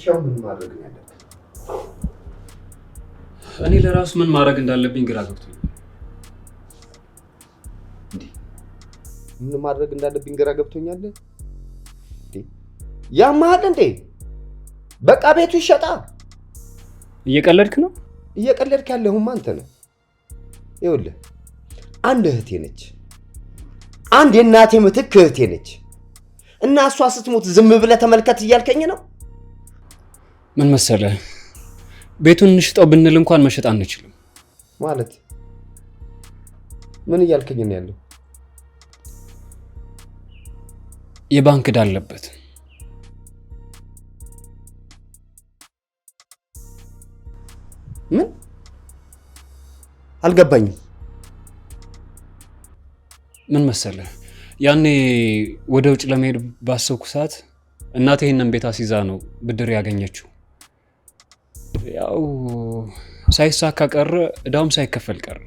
ሻው ምን ማድረግ ነው ያለብን? እኔ ለራሱ ምን ማድረግ እንዳለብኝ ግራ ገብቶኛል። ምን ማድረግ እንዳለብኝ ግራ ገብቶኛል? ያማል እንዴ? በቃ ቤቱ ይሸጣ። እየቀለድክ ነው? እየቀለድክ ያለሁማ አንተ ነህ። ይኸውልህ አንድ እህቴ ነች፣ አንድ የእናቴ ምትክ እህቴ ነች እና እሷ ስትሞት ዝም ብለህ ተመልከት እያልከኝ ነው? ምን መሰለህ፣ ቤቱን እንሽጠው ብንል እንኳን መሸጥ አንችልም። ማለት ምን እያልከኝ ነው ያለው? የባንክ ዕዳ አለበት። ምን? አልገባኝም። ምን መሰለህ፣ ያኔ ወደ ውጭ ለመሄድ ባሰብኩ ሰዓት እናቴ ይሄንን ቤት አስይዛ ነው ብድር ያገኘችው። ያው ሳይሳካ ቀረ፣ ዕዳውም ሳይከፈል ቀረ።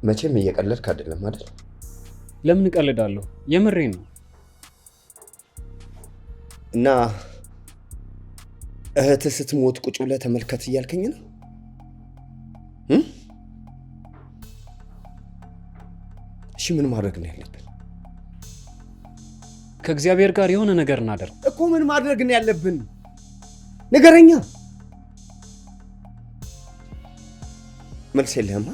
መቼም እየቀለድክ አይደለም አይደል? ለምን እቀልዳለሁ? የምሬን ነው። እና እህትህ ስትሞት ቁጭ ብለህ ተመልከት እያልከኝ ነው? እሺ ምን ማድረግ ነው ያለብን? ከእግዚአብሔር ጋር የሆነ ነገር እናደርግ እኮ። ምን ማድረግ ነው ያለብን? ንገረኛ። መልስ የለህማ?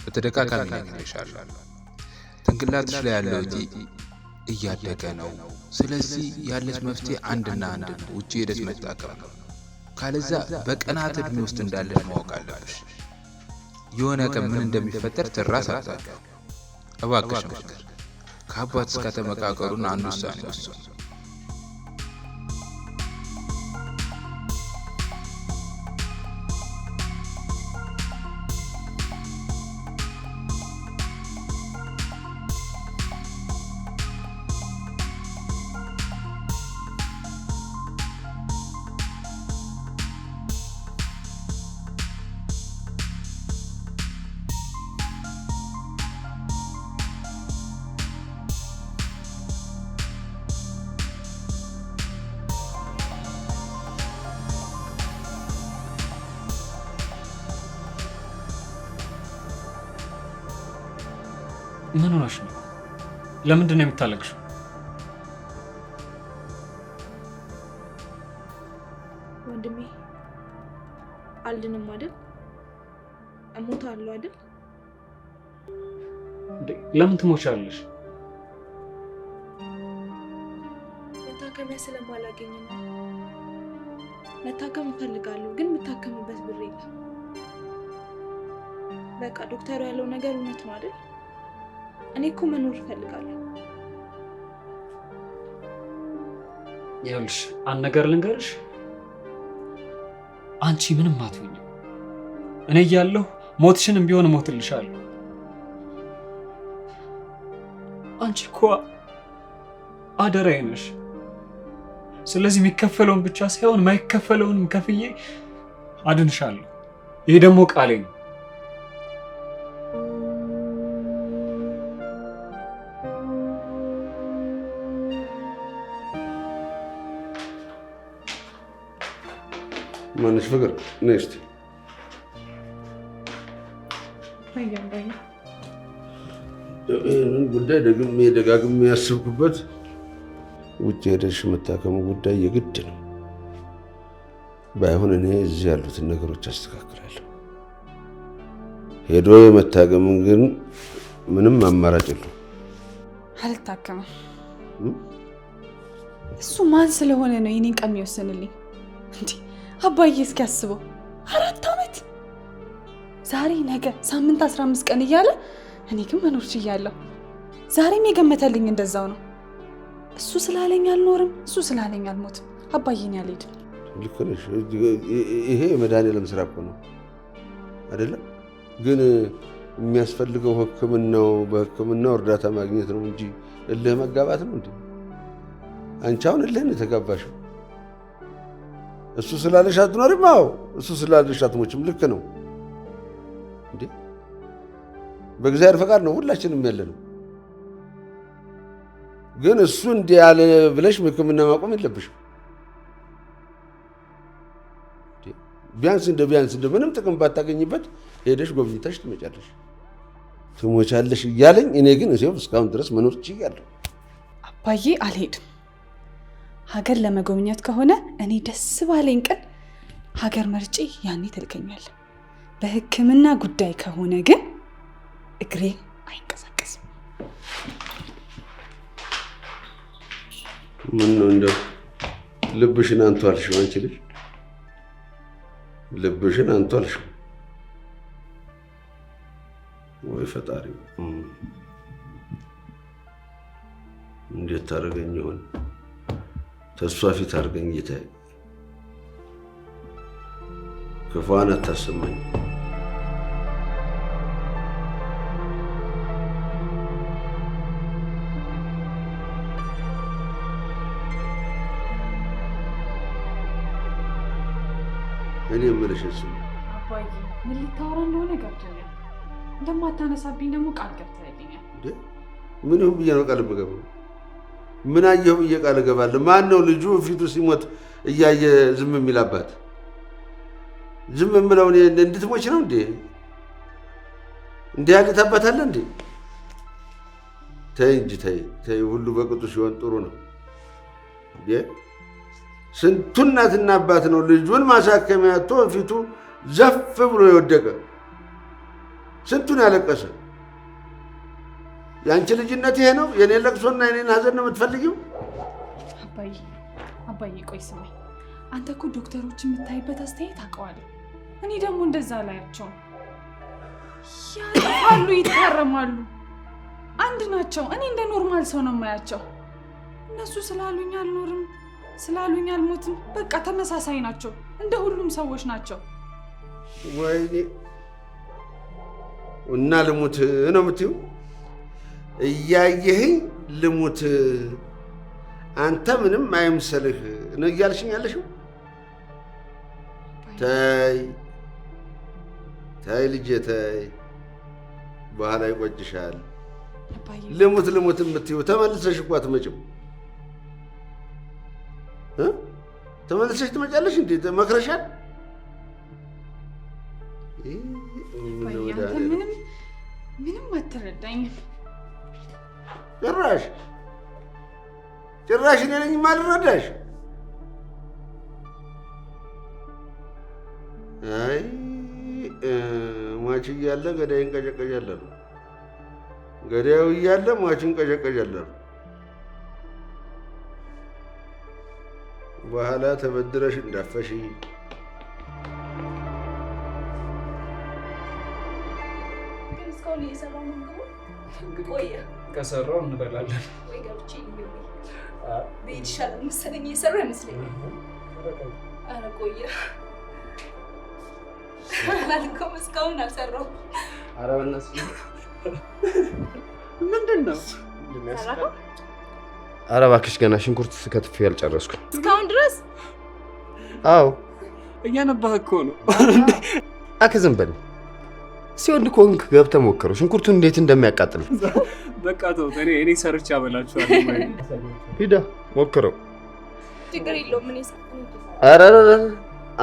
በተደጋጋሚ ነግሬሻለሁ። ጭንቅላትሽ ላይ ያለው እጢ እያደገ ነው። ስለዚህ ያለች መፍትሄ አንድና አንድ ነው፣ ውጭ ሄደሽ መታከም ነው። ካለዛ በቀናት እድሜ ውስጥ እንዳለሽ ማወቅ አለብሽ። የሆነ ቀን ምን እንደሚፈጠር ትራስ አታውቂም። እባክሽ ምክር፣ ከአባት እስከ ተመካከሩን አንድ ውሳኔ ወስኑ። ምን ሆነሽ ነው? ለምንድን ነው የምታለቅሽው? ወንድሜ አልድንም አይደል? እሞታለሁ አይደል? ለምን ትሞቻለሽ? መታከሚያ ስለማላገኝ ነው። መታከም እፈልጋለሁ ግን የምታከምበት ብር የለም። በቃ ዶክተሩ ያለው ነገር እውነት ነው አይደል? እኔ እኮ መኖር እፈልጋለሁ። ይኸውልሽ አንድ ነገር ልንገርሽ፣ አንቺ ምንም አትሆኝም። እኔ እያለሁ ሞትሽንም ቢሆን እሞትልሻለሁ። አንቺ እኮ አደራዬ ነሽ። ስለዚህ የሚከፈለውን ብቻ ሳይሆን የማይከፈለውንም ከፍዬ አድንሻለሁ። ይሄ ደግሞ ቃሌ ነው። ነሽ ፍቅር? ነይ እስኪ ይህንን ጉዳይ ደጋግሜ ያስብኩበት ውጭ ሄደሽ የምታከሙ ጉዳይ የግድ ነው። ባይሆን እኔ እዚህ ያሉትን ነገሮች አስተካክላለሁ። ሄዶ የመታከምን ግን ምንም አማራጭ የለውም። አልታከምም። እሱ ማን ስለሆነ ነው የኔን ቀን የሚወስንልኝ? እንዴ አባዬ እስኪያስበው 4 ዓመት ዛሬ ነገ ሳምንት 15 ቀን እያለ እኔ ግን መኖር ችያለሁ። ዛሬም የገመተልኝ እንደዛው ነው። እሱ ስላለኝ አልኖርም፣ እሱ ስላለኝ አልሞትም። አባዬን ያልሄድም። ልክ ነሽ። ይሄ የመድኃኒዓለም ስራ እኮ ነው አይደለም? ግን የሚያስፈልገው ሕክምናው በሕክምናው እርዳታ ማግኘት ነው እንጂ እልህ መጋባት ነው እንዴ? አንቺ አሁን እልህን የተጋባሽው እሱ ስላለሽ አትኖሪም። አዎ እሱ ስላለሽ አትሞችም። ልክ ነው እንዴ? በእግዚአብሔር ፈቃድ ነው ሁላችንም ያለነው። ግን እሱ እንዲህ ያለ ብለሽ ሕክምና ማቆም የለብሽም። ቢያንስ እንደ ምንም ጥቅም ባታገኝበት ሄደሽ ጎብኝተሽ ትመጫለሽ። ትሞቻለሽ እያለኝ እኔ ግን እስካሁን ድረስ መኖር ችያለሁ። አባዬ አልሄድም። ሀገር ለመጎብኘት ከሆነ እኔ ደስ ባለኝ ቀን ሀገር መርጬ ያኔ ትልከኛል። በሕክምና ጉዳይ ከሆነ ግን እግሬ አይንቀሳቀስም። ምን ነው እንደው ልብሽን አንቱ አልሽው? አንቺ ልጅ ልብሽን አንቱ አልሽው? ወይ ፈጣሪ፣ እንዴት ታደርገኝ ይሆን? ተስፋ ፊት አድርገኝ ጌታዬ፣ ክፉን አታሰማኝ። እኔ የምልሽ እሱ አባዬ ምን ልታወራ እንደሆነ ገብቶኛል። እንደማታነሳብኝ ደግሞ ቃል ገብተህልኛል። ምን ይሁን ብዬ ነው ቃል የምገባው? ምን አየሁ ብዬ ቃል እገባለሁ? ማን ነው ልጁ ፊቱ ሲሞት እያየ ዝም የሚል አባት? ዝም የምለው እኔ እንድትሞች ነው እንዴ? እንዲህ ያለ አባት አለ እንዴ? ተይ እንጂ ተይ። ሁሉ በቅጡ ሲሆን ጥሩ ነው። ስንቱ እናትና አባት ነው ልጁን ማሳከሚያ አጥቶ ፊቱ ዘፍ ብሎ የወደቀ? ስንቱን ያለቀሰ? የአንቺ ልጅነት ይሄ ነው? የኔን ለቅሶና የኔን ሀዘን ነው የምትፈልጊው? አባዬ ቆይ ስማኝ። አንተ እኮ ዶክተሮች የምታይበት አስተያየት አውቀዋለሁ። እኔ ደግሞ እንደዛ አላያቸውም። ያልፋሉ፣ ይታረማሉ፣ አንድ ናቸው። እኔ እንደ ኖርማል ሰው ነው የማያቸው። እነሱ ስላሉኝ አልኖርም፣ ስላሉኝ አልሞትም፣ በቃ ተመሳሳይ ናቸው። እንደ ሁሉም ሰዎች ናቸው። ወይኔ እና ልሙት ነው የምትይው? እያየህኝ ልሙት አንተ ምንም አይምሰልህ ነው እያልሽኝ ያለሽው? ተይ ልጄ ተይ፣ በኋላ ይቆጭሻል። ልሙት የምትይው ተመልሰሽ እኮ አትመጭም። ተመልሰሽ ትመጫለሽ እንዴ? መክረሻል? አንተ ምንም አትረዳኝም። ጭራሽ እኔ ነኝ የማልረዳሽ? አይ ሟች እያለ ገዳይ እንቀጨቀጫለን፣ ገዳዩ እያለ ሟች እንቀጨቀጫለን። በኋላ ተበድረሽ እንዳፈሽ ከሰራው እንበላለን። ቤት ይሻላል መሰለኝ። እየሰራ አይመስለኝም። ኧረ ቆየ አላልኩም፣ እስካሁን አልሰራሁም። ኧረ በእናትሽ ምንድን ነው? ኧረ እባክሽ ገና ሽንኩርት ከትፌ ያልጨረስኩ እስካሁን ድረስ። አዎ እያነባህ እኮ ነው። እባክህ ዝም በል። ሲወንድ ከሆንክ ገብተህ ሞክረው ሽንኩርቱን እንዴት እንደሚያቃጥል። በቃ ተውት፣ እኔ ሰርቼ አበላችኋለሁ። ሂዳ ሞክረው። ችግር የለውም። ምን ኧረ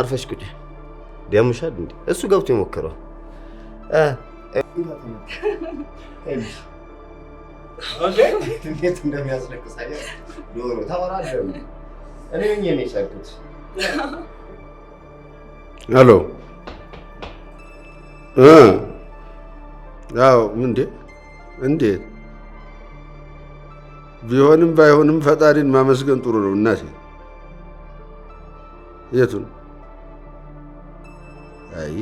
አርፈሽ ቁጭ። ዲያሙሻል እንዴ? እሱ ገብቶ ይሞክረው። እንዴት እንደሚያስለቅስ አይደል? ዶሮ ታወራለህ። እኔ ነኝ የቻልኩት። ሄሎ አዎ እንዴት ቢሆንም ባይሆንም ፈጣሪን ማመስገን ጥሩ ነው እናቴ። የቱን? አይ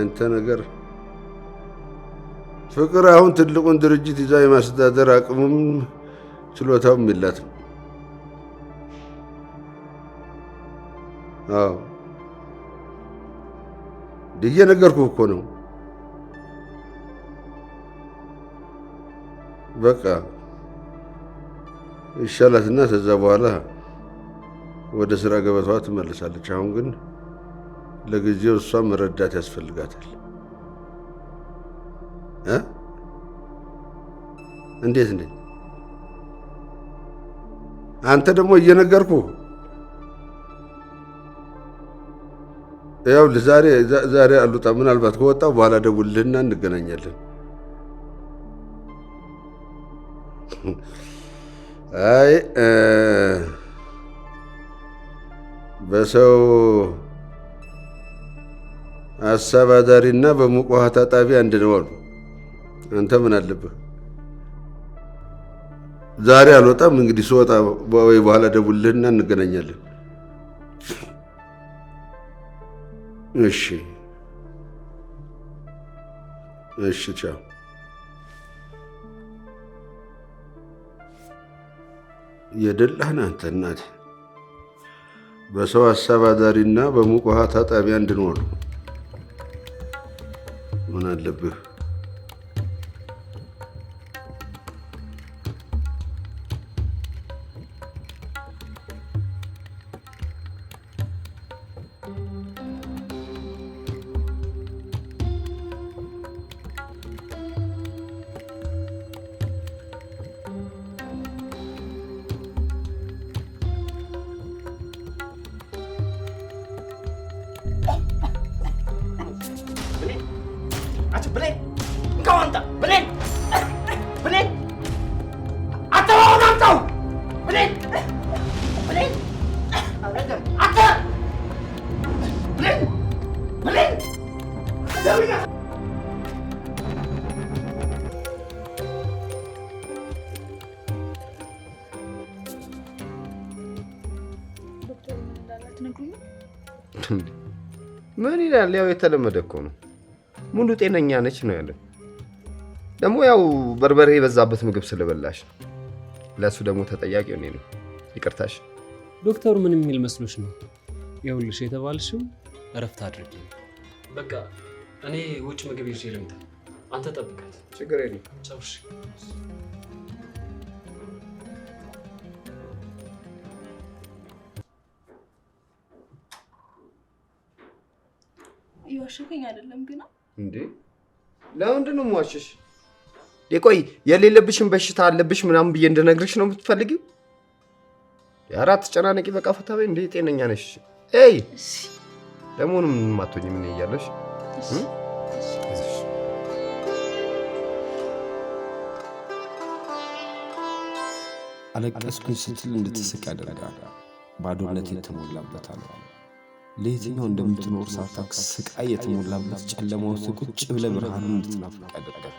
እንተ ነገር ፍቅር አሁን ትልቁን ድርጅት ይዛ የማስተዳደር አቅሙም ችሎታውም የላትም። አዎ እየነገርኩህ እኮ ነው። በቃ ይሻላትና ከዛ በኋላ ወደ ስራ ገበታዋ ትመለሳለች። አሁን ግን ለጊዜው እሷም መረዳት ያስፈልጋታል። እንዴት አንተ ደግሞ እየነገርኩህ ያው ዛሬ አሉጣ ምናልባት ከወጣው በኋላ ደውልልህና እንገናኛለን። አይ በሰው ሀሳብ አዳሪና በሙቅ ውሃ ታጣቢ አንድ ነው አሉ። አንተ ምን አለብህ? ዛሬ አልወጣም። እንግዲህ ስወጣ ወይ በኋላ ደውልልህና እንገናኛለን። እሺ ቻው። የደላህን አንተ እናቴ። በሰው ሀሳብ አዳሪና በሙቅ ውሃ ታጣቢ አንድ ነው አሉ። ምን አለብህ? ምን ይላል? ያው የተለመደ እኮ ነው። ሙሉ ጤነኛ ነች ነው ያለው። ደግሞ ያው በርበሬ የበዛበት ምግብ ስለበላሽ ለሱ ደግሞ ተጠያቂው እኔ ነኝ። ይቅርታሽ። ዶክተሩ ምን የሚል መስሎሽ ነው? ይኸውልሽ የተባልሽው እረፍት አድርጊ። በቃ እኔ ውጭ ምግብ ይዤ ልምጣ፣ አንተ ጠብቃት። ችግር የለም። ጨርሽ። እየዋሸከኝ አይደለም ግን እንዴ? ለምንድን ነው የምዋሽሽ? ቆይ የሌለብሽን በሽታ አለብሽ ምናምን ብዬ እንድነግርሽ ነው የምትፈልጊው? የአራት ተጨናነቂ በቃ ፈታ በይ። እንዴ ጤነኛ ነሽ? ኤይ ለመሆኑ ምንም አትሆኝም ምን እያለሽ? አለቀስኩኝ ስትል እንድትስቅ ያደርጋል። ባዶነት የተሞላበት አለ። ለየትኛው እንደምትኖር ሳታውቅ ስቃይ የተሞላበት ጨለማ ውስጥ ቁጭ ብለህ ብርሃኑን እንድትናፍቅ ያደርጋል።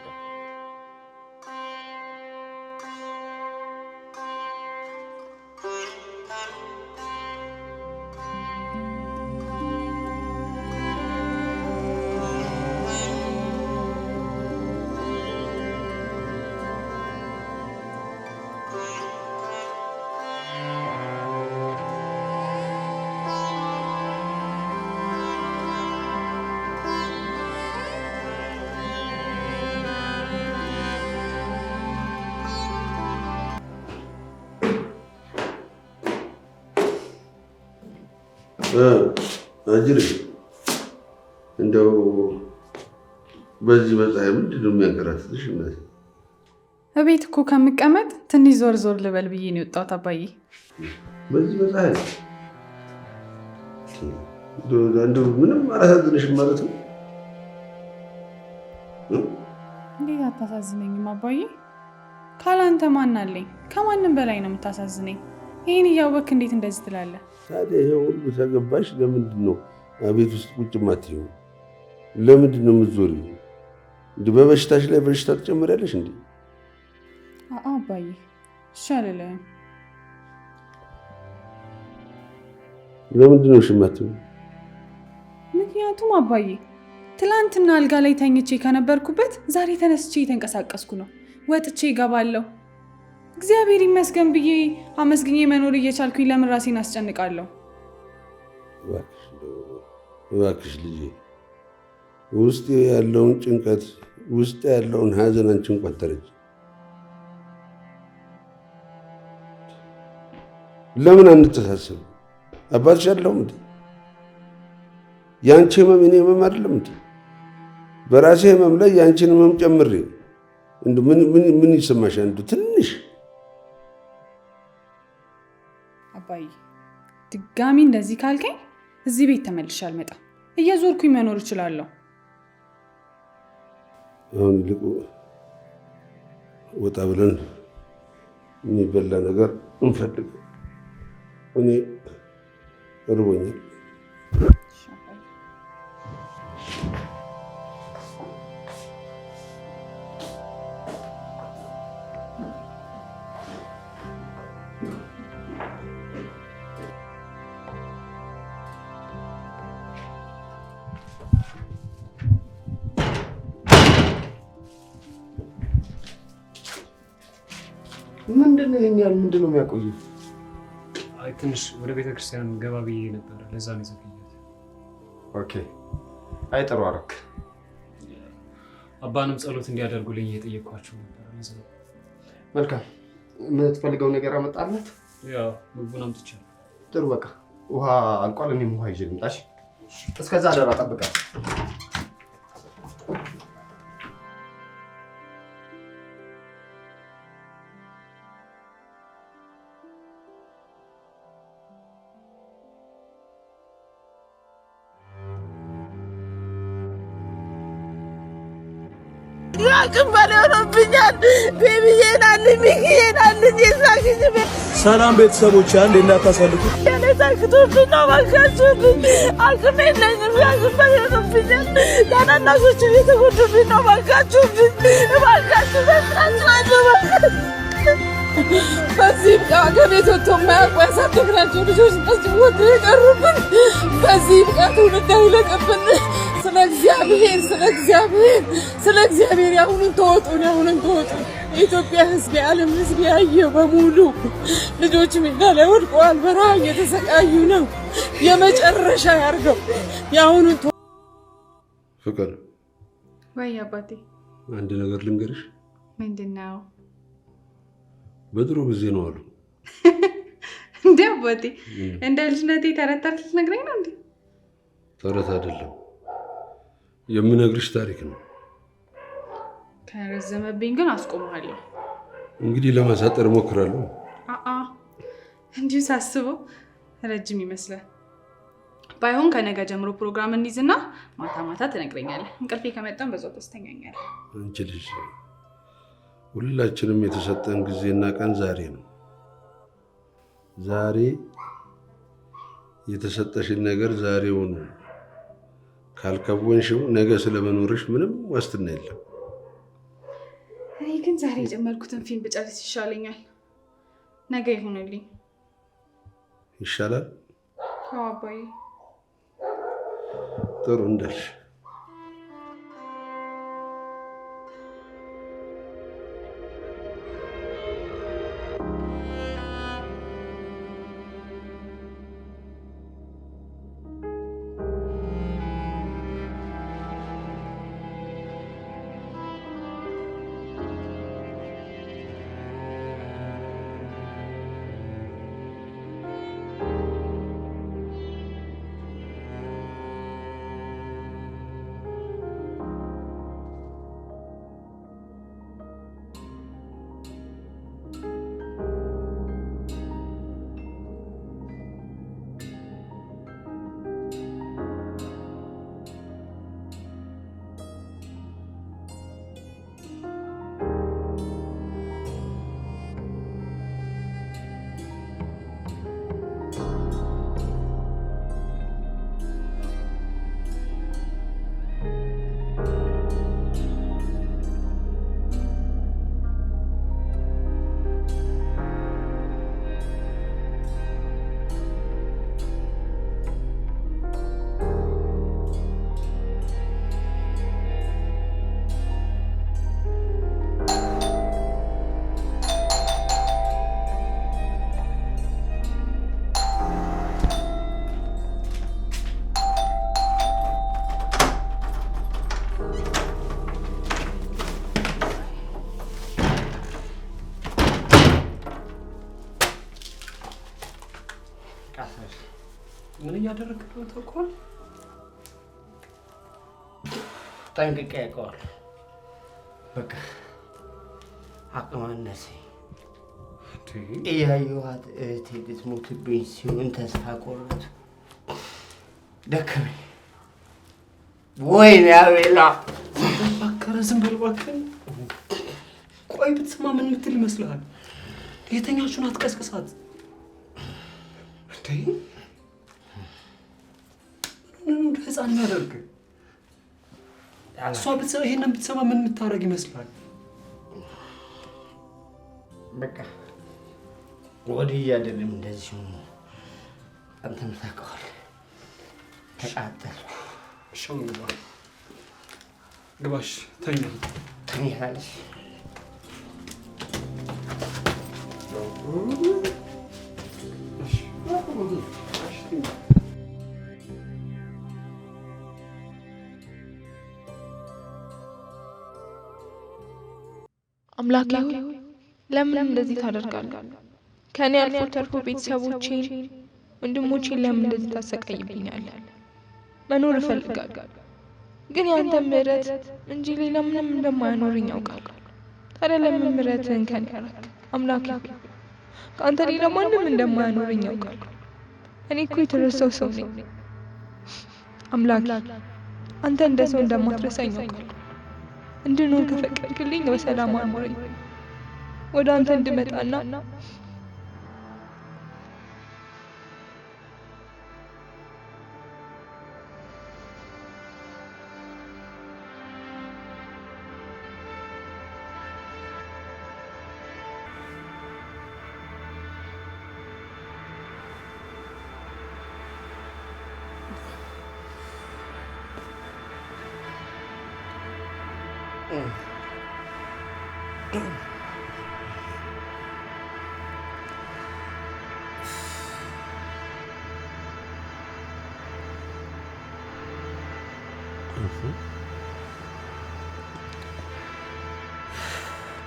አጅሬ እንደው በዚህ በፀሐይ ምንድን ነው የሚያንከራትትሽ? እናቴ እቤት እኮ ከምቀመጥ ትንሽ ዞር ዞር ልበል ብዬ ነው የወጣሁት አባዬ። በዚህ በፀሐይ እንደው ምንም አላሳዝንሽም ማለት ነው? እንዴት አታሳዝነኝም አባዬ? ካላንተ ማን አለኝ? ከማንም በላይ ነው የምታሳዝነኝ። ይህን እያወቅህ እንዴት እንደዚህ ትላለህ? ታዲያ ይሄ ሁሉ ተገባሽ? ለምንድን ነው ቤት ውስጥ ቁጭ ማትይው? ለምንድን ነው የምትዞሪው? እንዲህ በበሽታሽ ላይ በሽታ ትጨምሪያለሽ እንዴ? አባዬ እሺ አልልህም። ለምንድን ነው እሺ የማትይው? ምክንያቱም አባዬ ትላንትና አልጋ ላይ ተኝቼ ከነበርኩበት ዛሬ ተነስቼ እየተንቀሳቀስኩ ነው። ወጥቼ እገባለሁ። እግዚአብሔር ይመስገን ብዬ አመስግኜ መኖር እየቻልኩኝ ለምን ራሴን አስጨንቃለሁ? እባክሽ ልጄ፣ ውስጥ ያለውን ጭንቀት ውስጥ ያለውን ሀዘን አንቺ እንኳን ተረጂ። ለምን አንተሳሰብ? አባትሽ አይደለሁም እንዴ? የአንቺ ህመም የኔ ህመም አይደለም እንዴ? በራሴ ህመም ላይ የአንቺን ህመም ጨምሬ ምን ይሰማሽ? አንዱ ትንሽ አባዬ ድጋሚ እንደዚህ ካልከኝ እዚህ ቤት ተመልሼ አልመጣም። እየዞርኩኝ መኖር እችላለሁ። አሁን ይልቁ ወጣ ብለን የሚበላ ነገር እንፈልግ። እኔ እርቦኛል። ምንድን ነው ይሄን ያህል ምንድን ነው የሚያቆየው? አይ ትንሽ ወደ ቤተክርስቲያን ገባ ብዬ ነበረ፣ ለዛ ነው የዘገየሁት። ኦኬ። አይ ጥሩ አደረክ። አባንም ጸሎት እንዲያደርጉልኝ እየጠየቅኳቸው ነበረ። ለዛ መልካም። የምትፈልገው ነገር አመጣለት? ያው ምግቡን አምጥቻለሁ። ጥሩ በቃ ውሃ አልቋል። እኔም ውሃ ይዤ ልምጣሽ። እስከዛ አደራ ጠብቃት። አቅም በላይ ሆኖብኛል። ቤቢዬን አለኝ ሚኪዬን አለኝ የሳክሽ ሰላም ቤተሰቦች፣ አንድ እናታሳልፉ ሳክቶብኝ ነው ባካችሁብኝ። አቅም የለኝም። አቅም በላይ ሆኖብኛል። ታናናሾቹ እየተጎዱብኝ ነው። ባካችሁብኝ እባካችሁ በስራችኋለሁ። በዚህ ብቃ ከቤት ወጥቶ የማያውቁ ያሳደግናቸው ልጆች ናቸው ወጥተው የቀሩብን። በዚህ ብቃ ትውልድ አይለቅብን። ስለ እግዚአብሔር ያሁኑን ተወጡ። የኢትዮጵያ ሕዝብ የዓለም ሕዝብ ያየው በሙሉ ልጆች ሜዳ ላይ ወድቀዋል። በረሃ እየተሰቃዩ ነው። የመጨረሻ ያርገው የአሁኑን። ፍቅር ወይ አባቴ፣ አንድ ነገር ልንገርሽ። ምንድን ነው? በድሮ ጊዜ ነው አሉ። እንዴ አባቴ፣ እንደ ልጅነቴ ተረት ተረት ልትነግረኝ ነው እንዴ? ተረት አይደለም የምነግርሽ ታሪክ ነው። ከረዘመብኝ ግን አስቆምሃለሁ። እንግዲህ ለማሳጠር እሞክራለሁ። እንዲሁ ሳስበው ረጅም ይመስላል። ባይሆን ከነገ ጀምሮ ፕሮግራም እንይዝና ማታ ማታ ትነግረኛለህ። እንቅልፌ ከመጣም በዛው ተስተኛኛለህ። አንቺ ልጅ ሁላችንም የተሰጠን ጊዜና ቀን ዛሬ ነው። ዛሬ የተሰጠሽን ነገር ዛሬውን ካልከወንሽው ነገ ስለመኖርሽ ምንም ዋስትና የለም። እኔ ግን ዛሬ የጀመርኩትን ፊልም ብጨርስ ይሻለኛል። ነገ ይሁንልኝ። ይሻላል? አዎ አባዬ። ጥሩ እንዳልሽ። እያደረግህ ነው ታውቀዋል? ጠንቅቄ ያውቀዋል። በቃ አቅማነሴ እያየኋት እህቴ ልትሞትብኝ ሲሆን ተስፋ ቆረጡ። ደከመኝ። ወይኔ አቤላ! እባክህ ዝም በል እባክህ። ቆይ ብትሰማ ምን የምትል ይመስልሃል? የተኛችሁን አትቀስቅሳት። ምን ነው ህፃን የሚያደርግ? እሷ ብትሰማ ይሄንን ብትሰማ ምን የምታደርግ ይመስልሃል? በቃ ወዲህ እያደለም እንደዚህ ሆኖ አንተም ታውቀዋለህ። ተቃጠልኩ። ሻው ግባ ግባሽ። ተኛለሽ? አምላኬ ሆይ ለምን እንደዚህ ታደርጋለህ? ከኔ አልፎ ተርፎ ቤተሰቦቼን፣ ወንድሞቼን ለምን እንደዚህ ታሰቃይብኛለህ? መኖር እፈልጋለሁ፣ ግን ያንተ ምሕረት እንጂ ሌላ ምንም እንደማያኖረኝ ያውቃለሁ። ታዲያ ለምን ምሕረትህን ከኔ ያራቅ? አምላኬ ሆይ ከአንተ ሌላ ማንም እንደማያኖረኝ ያውቃለሁ። እኔ እኮ የተረሳው ሰው ነኝ። አምላኬ አንተ እንደ ሰው እንደማትረሳኝ ያውቃለሁ። እንድኖር ከፈቀድክልኝ በሰላም አኑረኝ። ወደ አንተ እንድመጣና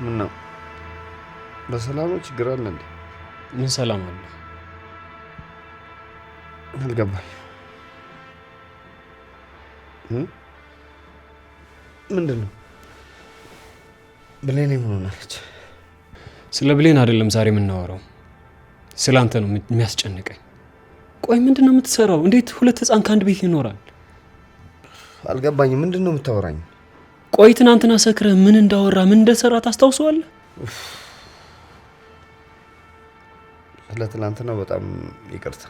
ምን ነው በሰላም ነው? ችግር አለ እንዴ? ምን ሰላም አለ? አልገባኝ። ምንድን ነው? ብሌኔ ምን ሆናለች? ስለ ብሌን አይደለም ዛሬ የምናወራው፣ ስለ አንተ ነው የሚያስጨንቀኝ። ቆይ ምንድን ነው የምትሰራው? እንዴት ሁለት ህፃን ከአንድ ቤት ይኖራል? አልገባኝም። ምንድን ነው የምታወራኝ? ቆይ ትናንትና ሰክረህ ምን እንዳወራ ምን እንደሰራ ታስታውሰዋለህ? ስለ ትናንትና በጣም ይቅርታ።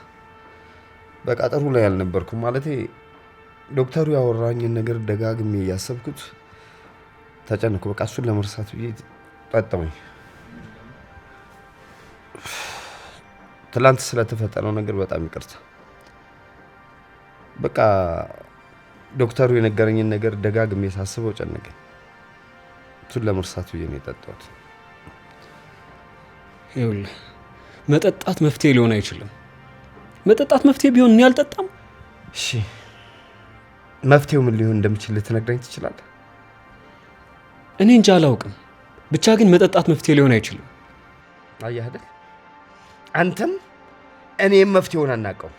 በቃ ጥሩ ላይ አልነበርኩም። ማለቴ ዶክተሩ ያወራኝን ነገር ደጋግሜ እያሰብኩት ተጨነኩ። በቃ እሱን ለመርሳት ብዬ ጠጣሁኝ። ትላንት ስለተፈጠረው ነገር በጣም ይቅርታ። በቃ ዶክተሩ የነገረኝን ነገር ደጋግሜ ሳስበው ጨነቀኝ። እሱን ለመርሳት ብዬ ነው የጠጣሁት። ይኸውልህ መጠጣት መፍትሄ ሊሆን አይችልም። መጠጣት መፍትሄ ቢሆን እኔ አልጠጣም። እሺ መፍትሄው ምን ሊሆን እንደሚችል ልትነግረኝ ትችላለህ? እኔ እንጃ አላውቅም። ብቻ ግን መጠጣት መፍትሄ ሊሆን አይችልም። አየህ አይደል? አንተም እኔም መፍትሄውን አናውቀው።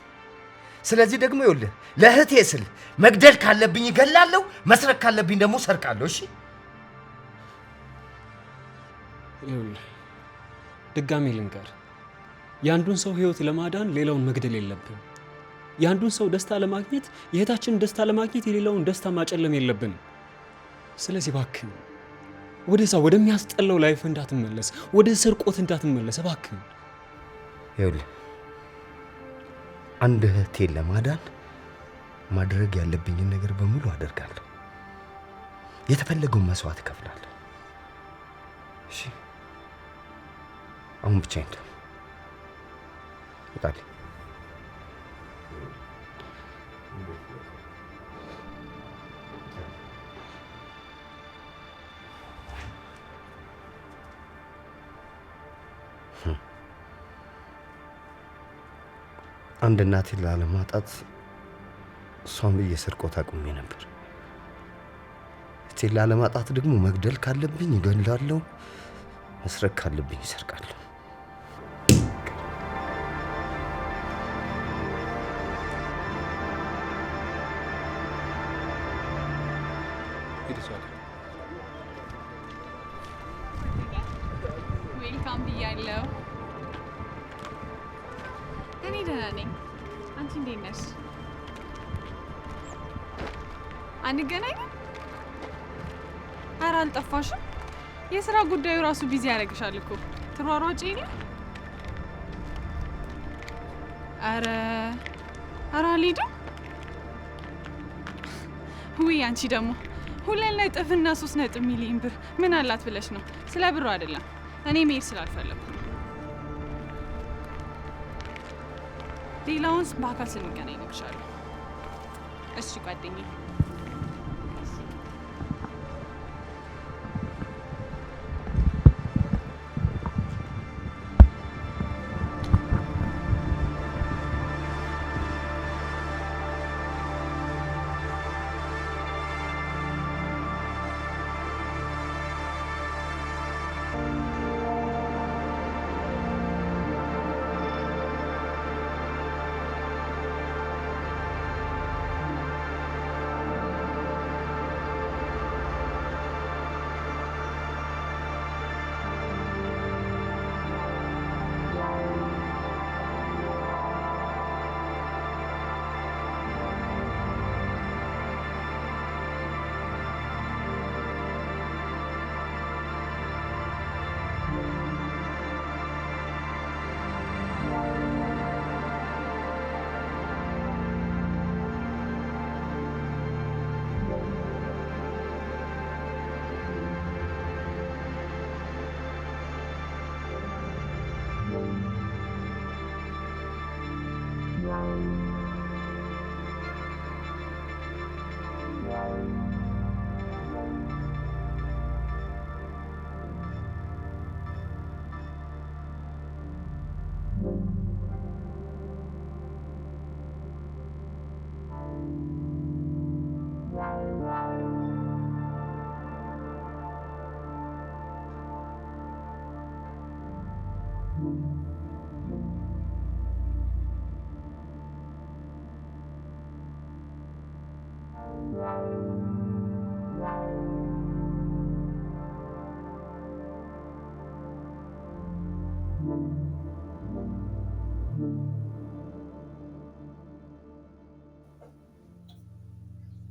ስለዚህ ደግሞ ይኸውልህ ለእህቴ ስል መግደል ካለብኝ እገላለሁ፣ መስረቅ ካለብኝ ደግሞ ሰርቃለሁ። እሺ ይኸውልህ ድጋሜ ልንገር፣ የአንዱን ሰው ህይወት ለማዳን ሌላውን መግደል የለብንም። የአንዱን ሰው ደስታ ለማግኘት የእህታችንን ደስታ ለማግኘት የሌላውን ደስታ ማጨለም የለብንም። ስለዚህ እባክህን ወደዛ ወደሚያስጠላው ላይፍ እንዳትመለስ፣ ወደ ስርቆት እንዳትመለስ እባክህን። ይኸውልህ አንድ እህቴን ለማዳን ማድረግ ያለብኝን ነገር በሙሉ አደርጋለሁ። የተፈለገውን መስዋዕት እከፍላለሁ። እሺ አሁን ብቻ እንደ ወጣልኝ። አንድ እናቴን ላለማጣት እሷን ብዬ ስርቆት አቁሜ ነበር። እህቴን ላለማጣት ደግሞ መግደል ካለብኝ እገድላለሁ፣ መስረቅ ካለብኝ እሰርቃለሁ። ሄደሻል። ዌልካም ብያለሁ። እኔ ደህና ነኝ። አንቺ እንዴት ነሽ? አንገናኝም? ኧረ አልጠፋሽም። የስራ ጉዳዩ ራሱ ቢዚ ያደርግሻል እኮ ትሯሯጪ ነው። ኧረ አልሄድም። ውይ አንቺ ደግሞ 2.3 እና 3 ሚሊዮን ብር ምን አላት ብለሽ ነው? ስለ ብሩ አይደለም፣ እኔ መሄድ ስላልፈለኩ ነው። ሌላውንስ በአካል ስንገናኝ እነግርሻለሁ። እሺ ጓደኛዬ።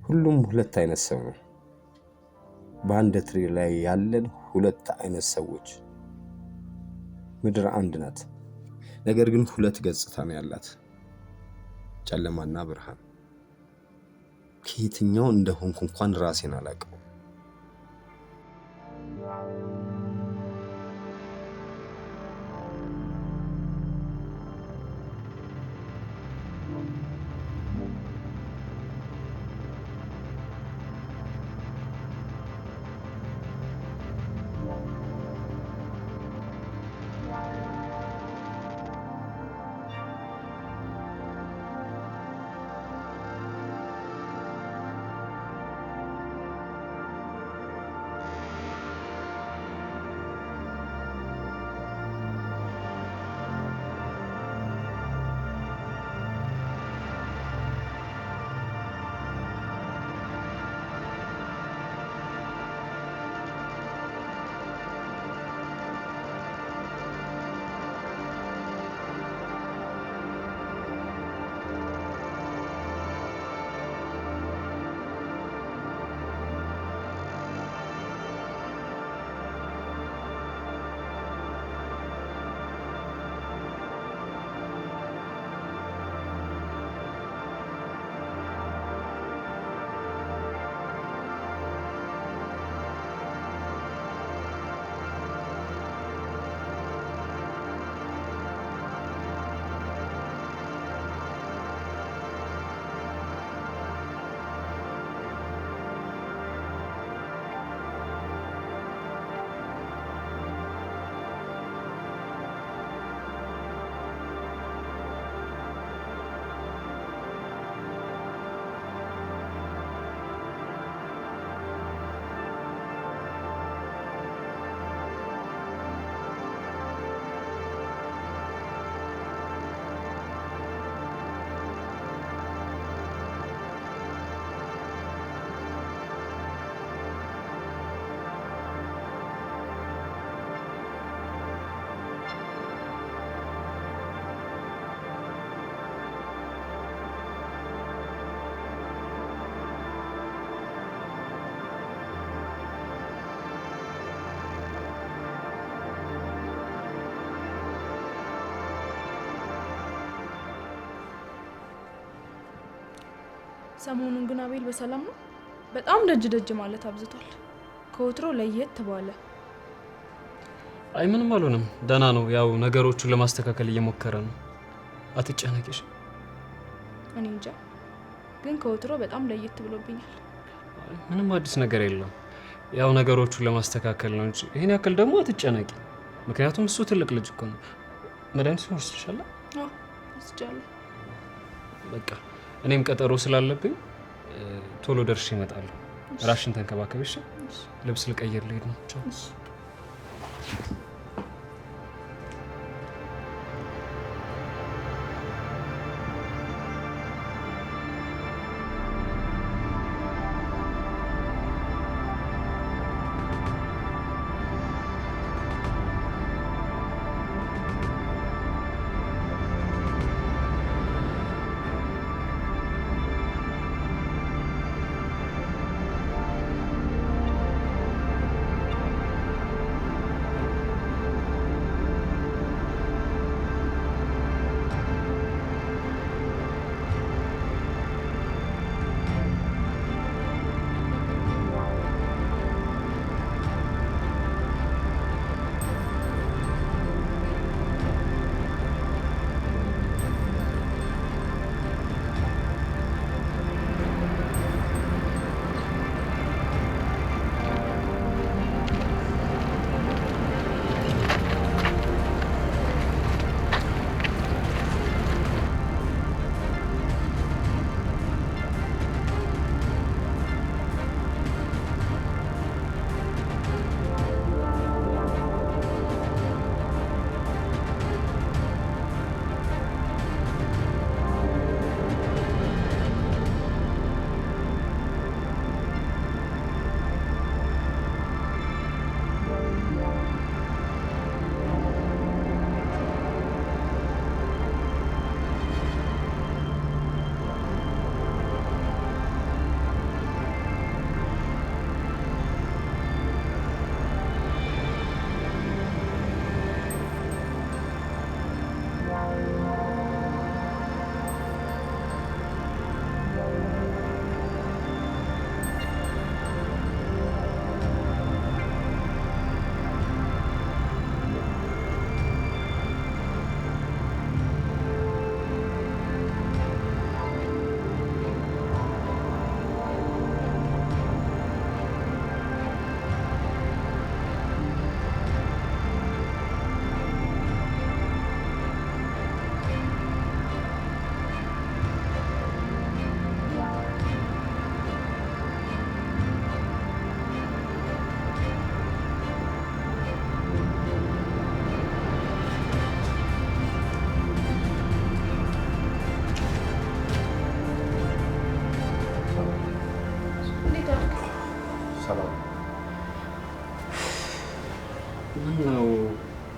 ሁሉም ሁለት አይነት ሰው ነው። በአንድ ትሪ ላይ ያለን ሁለት አይነት ሰዎች። ምድር አንድ ናት፣ ነገር ግን ሁለት ገጽታ ነው ያላት፣ ጨለማና ብርሃን። ከየትኛው እንደሆንኩ እንኳን ራሴን አላውቅም። ሰሞኑን ግን አቤል በሰላም ነው? በጣም ደጅ ማለት አብዝቷል። ከወትሮ ለየት ባለ። አይ ምንም አልሆነም፣ ደህና ነው። ያው ነገሮቹን ለማስተካከል እየሞከረ ነው። አትጨነቂሽ። እኔ እንጃ ግን ከወትሮ በጣም ለየት ብሎብኛል። ምንም አዲስ ነገር የለም። ያው ነገሮቹን ለማስተካከል ነው እንጂ ይሄን ያክል ደግሞ አትጨነቂ። ምክንያቱም እሱ ትልቅ ልጅ እኮ ነው። መድኃኒት ወስደሻል? አዎ ወስጃለሁ። በቃ እኔም ቀጠሮ ስላለብኝ ቶሎ ደርሼ እመጣለሁ። ራሽን ተንከባከብሽ። ልብስ ልቀይር ልሄድ ነው። ቻው።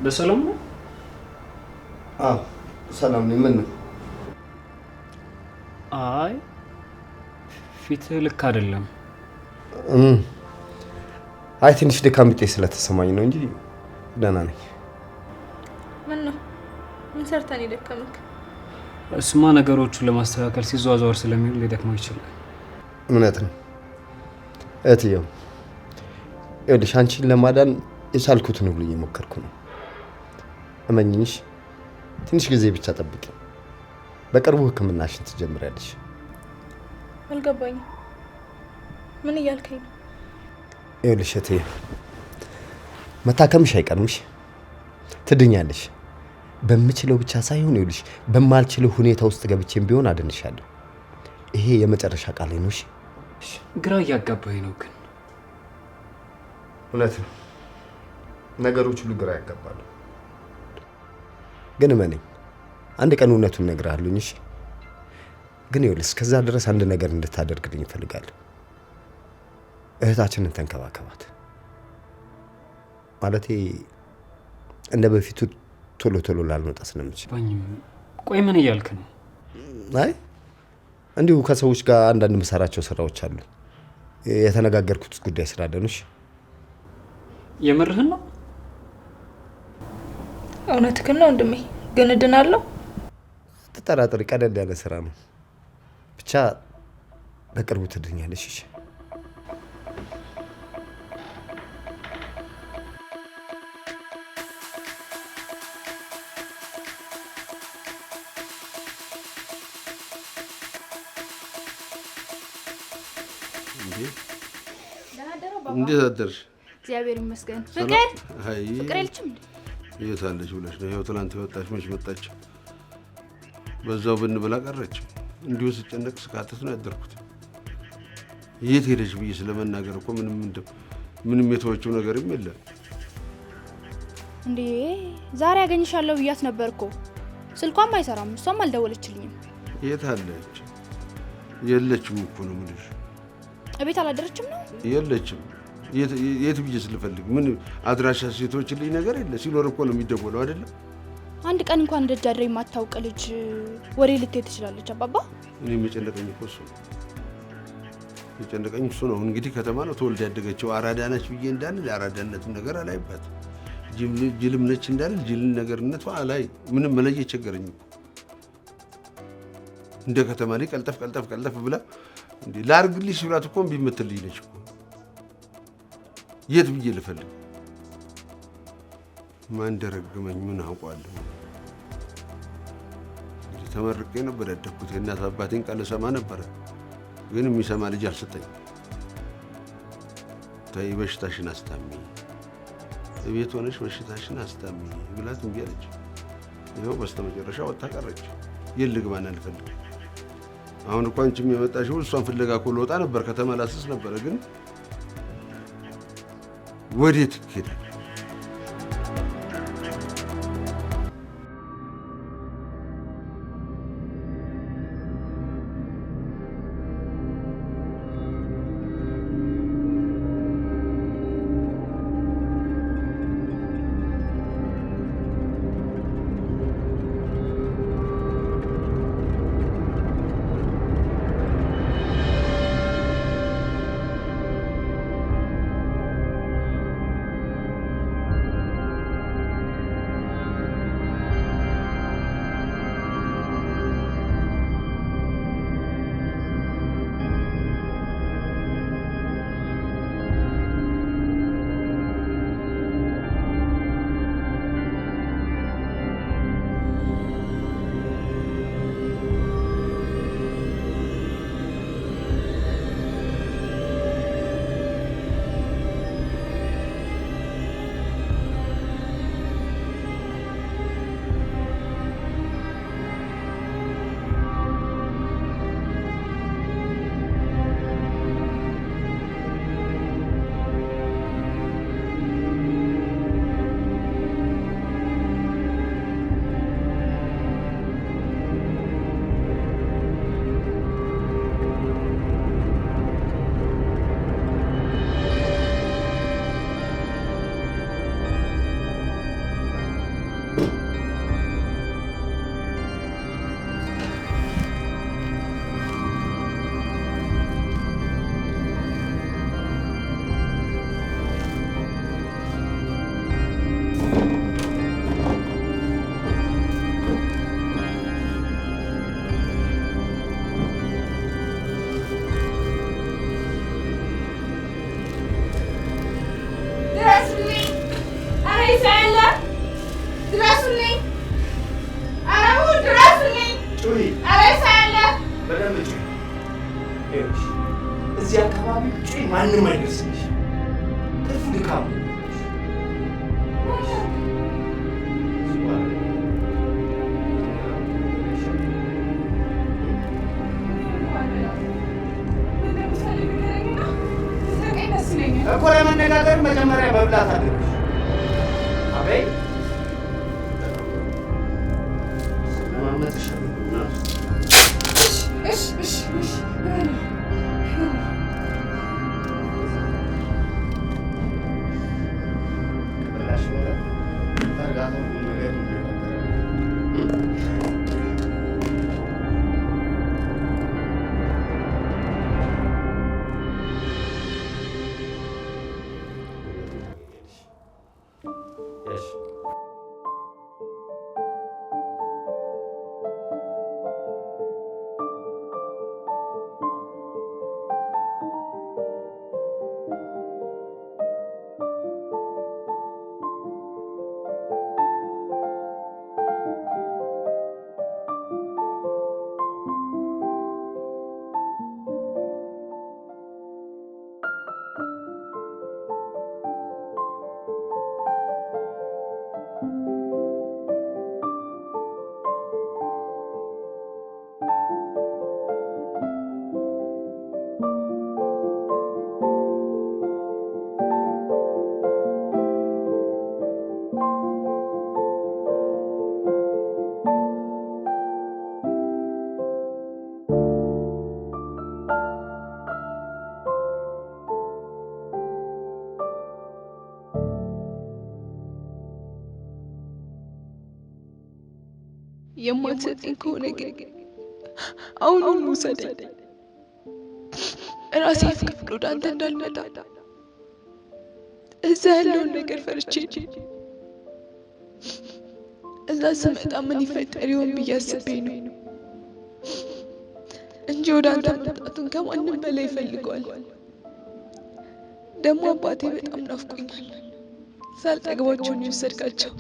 በሰላም ነው? አዎ ሰላም ነኝ። ምን ነው? አይ ፊት ልክ አይደለም። አይ ትንሽ ድካም ቢጤ ስለተሰማኝ ነው እንጂ ደህና ነኝ። ምን ነው? ምን ሰርተን ይደከምክ? እሱማ ነገሮቹን ለማስተካከል ሲዟዟር ስለሚል ሊደክመው ይችላል። እውነት ነው እህትየው። ይኸውልሽ አንቺን ለማዳን የቻልኩትን ሁሉ እየሞከርኩ ነው። እመኝሽ፣ ትንሽ ጊዜ ብቻ ጠብቂ። በቅርቡ ሕክምናሽን ትጀምሪያለሽ። አልገባኝም። ምን እያልከኝ ነው? ይኸውልሽ እህትዬ፣ መታከምሽ አይቀርምሽ፣ ትድኛለሽ። በምችለው ብቻ ሳይሆን ይኸውልሽ በማልችለው ሁኔታ ውስጥ ገብቼም ቢሆን አድንሻለሁ። ይሄ የመጨረሻ ቃሌ ነው። እሺ? ግራ እያጋባኝ ነው ግን። እውነት ነው፣ ነገሮች ሁሉ ግራ ያጋባሉ። ግን እመነኝ፣ አንድ ቀን እውነቱን እነግርሃለሁ። እሺ? ግን ይኸውልህ እስከዛ ድረስ አንድ ነገር እንድታደርግልኝ እፈልጋለሁ። እህታችንን ተንከባከባት። ማለቴ እንደ በፊቱ ቶሎ ቶሎ ላልመጣ ስለምችል። ቆይ ምን እያልክ ነው? አይ እንዲሁ ከሰዎች ጋር አንዳንድ መሰራቸው ስራዎች አሉ። የተነጋገርኩት ጉዳይ ስላለ ነው። እሺ? የምርህን ነው? እውነትህን ነው ወንድሜ። ግን እድናለሁ? ተጠራጥሪ፣ ቀለል ያለ ስራ ነው። ብቻ በቅርቡ ትድኛለሽ። እሺ እንዴት አደርሽ? እግዚአብሔር ይመስገን። ፍቅር አይ ፍቅር የለችም እንዴ? የት አለች ብለሽ ነው? ይኸው ትናንት የወጣች መች መጣች? በዛው ብንበላ ቀረች። እንዲሁ ስጨነቅ ስካተት ነው ያደርኩት። የት ሄደች ብዬ ስለመናገር እኮ ምንም የተወችው ነገርም የለም። እንዴ ዛሬ አገኝሻለሁ ብያት ነበር እኮ። ስልኳም አይሰራም፣ እሷም አልደወለችልኝም። የት አለች? የለችም እኮ ነው የምልሽ። እቤት አላደረችም ነው? የለችም። የት ብዬ ስለፈልግ ምን አድራሻ ሴቶች ልኝ ነገር የለ። ሲኖር እኮ ነው የሚደወለው አይደለም? አንድ ቀን እንኳን ደጅ አድሬ የማታውቅ ልጅ ወሬ ልትሄድ ትችላለች አባባ። እኔ የጨነቀኝ እኮ እሱ ነው። የጨነቀኝ እሱ ነው። እንግዲህ ከተማ ነው ተወልዳ ያደገችው። አራዳ ነች ብዬ እንዳልል አራዳነትም ነገር አላይባት፣ ጅልም ነች እንዳልል ጅልን ነገርነቷ አላይ። ምንም መለየ ቸገረኝ። እንደ ከተማ ላይ ቀልጠፍ ብላ እንዴ ላርግልሽ ሲብላት እኮ እምቢ የምትልኝ ነች እኮ። የት ብዬ ልፈልግ? ማን ደረገመኝ? ምን አውቃለሁ? ተመርቄ ነበር ያደግኩት። የእናት አባቴን ቃል ሰማ ነበረ፣ ግን የሚሰማ ልጅ አልሰጠኝ። ተይ በሽታሽን አስታሚ፣ እቤት ሆነሽ በሽታሽን አስታሚ ብላት እምቢ አለች። ይኸው በስተመጨረሻ ወጥታ ቀረች። የት ልግባና ልፈልግ? አሁን እኮ አንቺም የመጣሽው እሷን ፍለጋ እኮ ልወጣ ነበር፣ ከተማ ላስስ ነበረ። ግን ወዴት ሄዳል? እዚህ አካባቢ ብቻ ማንም አይደርስልሽ። ትርፉ ድካም እኮ ለመነጋገር መጀመሪያ መብላት አለብሽ። አበይ የማትሰጠኝ ከሆነ ግን አሁኑን ውሰደኝ። ራሴ ፍቅድ ወደ አንተ እንዳልመጣ እዛ ያለውን ነገር ፈርቼ እዛ ስመጣ ምን ይፈጠር ይሆን ብዬ አስቤ ነው እንጂ ወደ አንተ መምጣቱን ከማንም በላይ ይፈልገዋል። ደግሞ አባቴ በጣም ናፍቆኛል። ሳልጠግባቸው ነው የወሰድካቸው።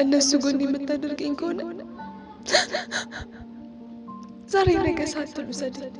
እነሱ ጎን የምታደርገኝ ከሆነ ዛሬ ነገ ሳትል ውሰደኝ።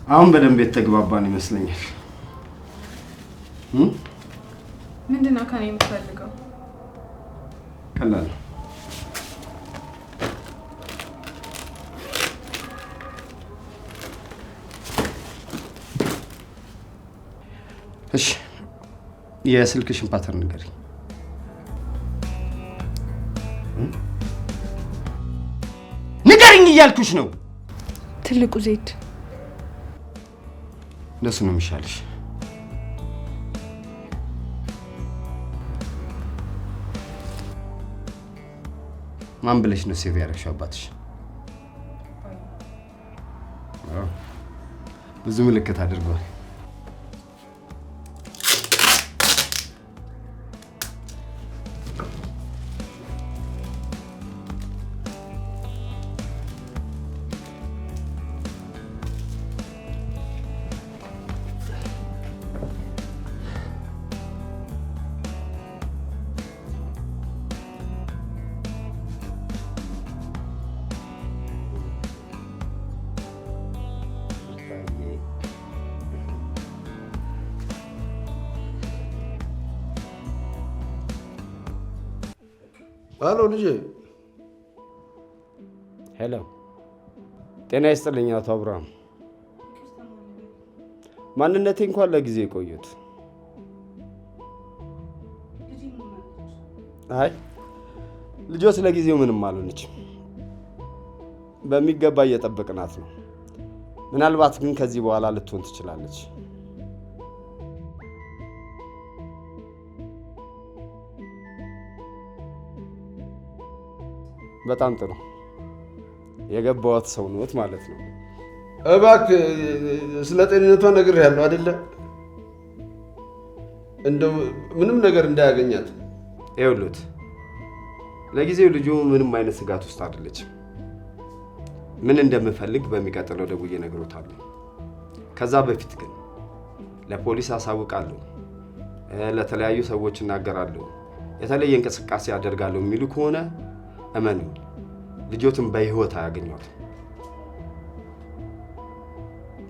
አሁን በደንብ የተግባባን ይመስለኛል። ምንድነው ከኔ የምትፈልገው? ቀላል ነው። እሺ የስልክሽን ፓተርን ንገሪኝ። ንገሪኝ እያልኩሽ ነው። ትልቁ ዜድ። እንደሱ ነው የሚሻልሽ። ማን ብለሽ ነው ሴቭ ያደረግሽው? አባትሽ? ብዙ ምልክት አድርጓል። አሎ ልጄ። ሄሎ፣ ጤና ይስጥልኝ አቶ አብርሃም። ማንነቴ እንኳን ለጊዜ የቆዩት። አይ ልጆት ለጊዜው ምንም አልሆነችም። በሚገባ እየጠበቅናት ነው። ምናልባት ግን ከዚህ በኋላ ልትሆን ትችላለች። በጣም ጥሩ። የገባዋት ሰው ኖት ማለት ነው። እባክህ ስለ ጤንነቷ ነግሬሃለሁ አይደለ? እንደው ምንም ነገር እንዳያገኛት። ይኸውልዎት ለጊዜው ልጁ ምንም አይነት ስጋት ውስጥ አይደለችም። ምን እንደምፈልግ በሚቀጥለው ደውዬ እነግሮታለሁ። ከዛ በፊት ግን ለፖሊስ አሳውቃለሁ፣ ለተለያዩ ሰዎች እናገራለሁ፣ የተለየ እንቅስቃሴ አደርጋለሁ የሚሉ ከሆነ እመኑ፣ ልጆትን በህይወት አያገኟትም።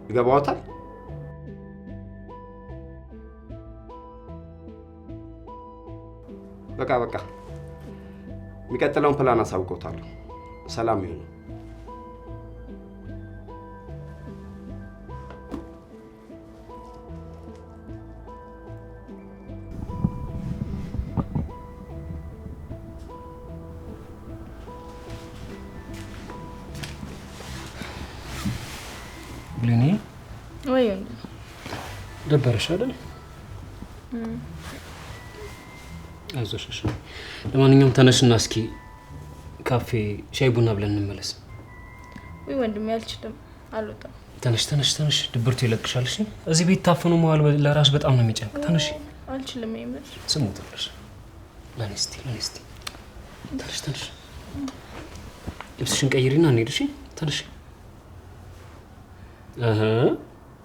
ይገባዎታል? በቃ የሚቀጥለውን ፕላን አሳውቀውታለሁ። ሰላም ይሁኑ። ብሌኒ ወይ ደበረሽ አይደል? አይዞሽ። እሺ ለማንኛውም ተነሽና እስኪ ካፌ ሻይ ቡና ብለን እንመለስ። ወይ ወንድሜ አልችልም። አልወጣም። ተነሽ ድብርቱ ይለቅሻል። እሺ እዚህ ቤት ታፈኑ መዋል ለራስ በጣም ነው የሚጨንቅ። ተነሽ። አልችልም የምር ስሙትልሽ ለኔስቲ ተነሽ ልብስሽን ቀይሪና እንሂድ። እሺ ተነሽ።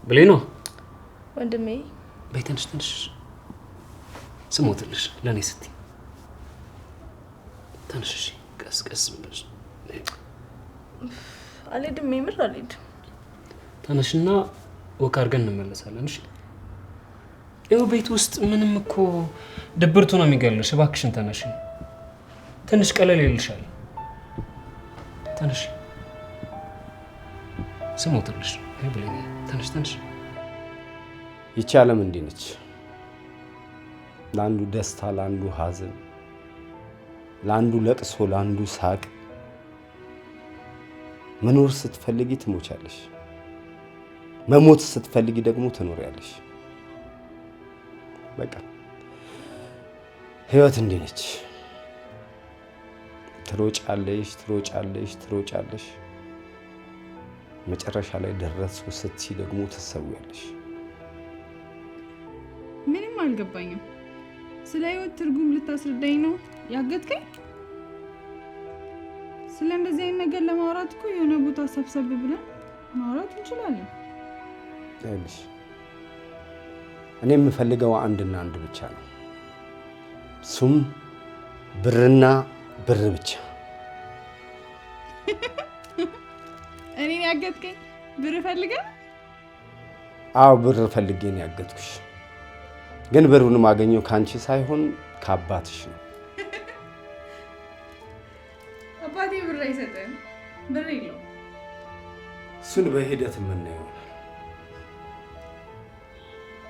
ብሌኖ ወንድሜ በይ ተነሽ ስሙትልሽ ለኔ ስትይ ተነሽ። ቀስ ብለሽ አልሄድም የምር አልሄድም። ተነሽና ወክ አድርገን እንመለሳለን። እሺ ይኸው ቤት ውስጥ ምንም እኮ ድብርቱ ነው የሚገልሽ። እባክሽን ተነሽ፣ ትንሽ ቀለል ይልሻል። ተነሽ ስሞትልሽ ብሌን ተነሽ። ይቺ ዓለም እንዲህ ነች። ለአንዱ ደስታ፣ ለአንዱ ሐዘን፣ ለአንዱ ለቅሶ፣ ለአንዱ ሳቅ። መኖር ስትፈልጊ ትሞቻለሽ፣ መሞት ስትፈልጊ ደግሞ ትኖሪያለሽ። በቃ ህይወት እንዲህ ነች። ትሮጫለሽ፣ መጨረሻ ላይ ደረስኩ ስትይ ደግሞ ትሰዊያለሽ። ምንም አልገባኝም። ስለ ህይወት ትርጉም ልታስረዳኝ ነው ያገትከኝ? ስለ እንደዚህ አይነት ነገር ለማውራት እኮ የሆነ ቦታ ሰብሰብ ብለን ማውራት እንችላለን። አይልሽ እኔ የምፈልገው አንድና አንድ ብቻ ነው። እሱም ብርና ብር ብቻ። እኔን ያገትከኝ ብር ፈልገህ? አዎ ብር ፈልጌ ነው ያገትኩሽ። ግን ብሩን ማገኘው ካንቺ ሳይሆን ከአባትሽ ነው። አባቴ ብር አይሰጥም፣ ብር የለውም። እሱን በሂደት የምናየው።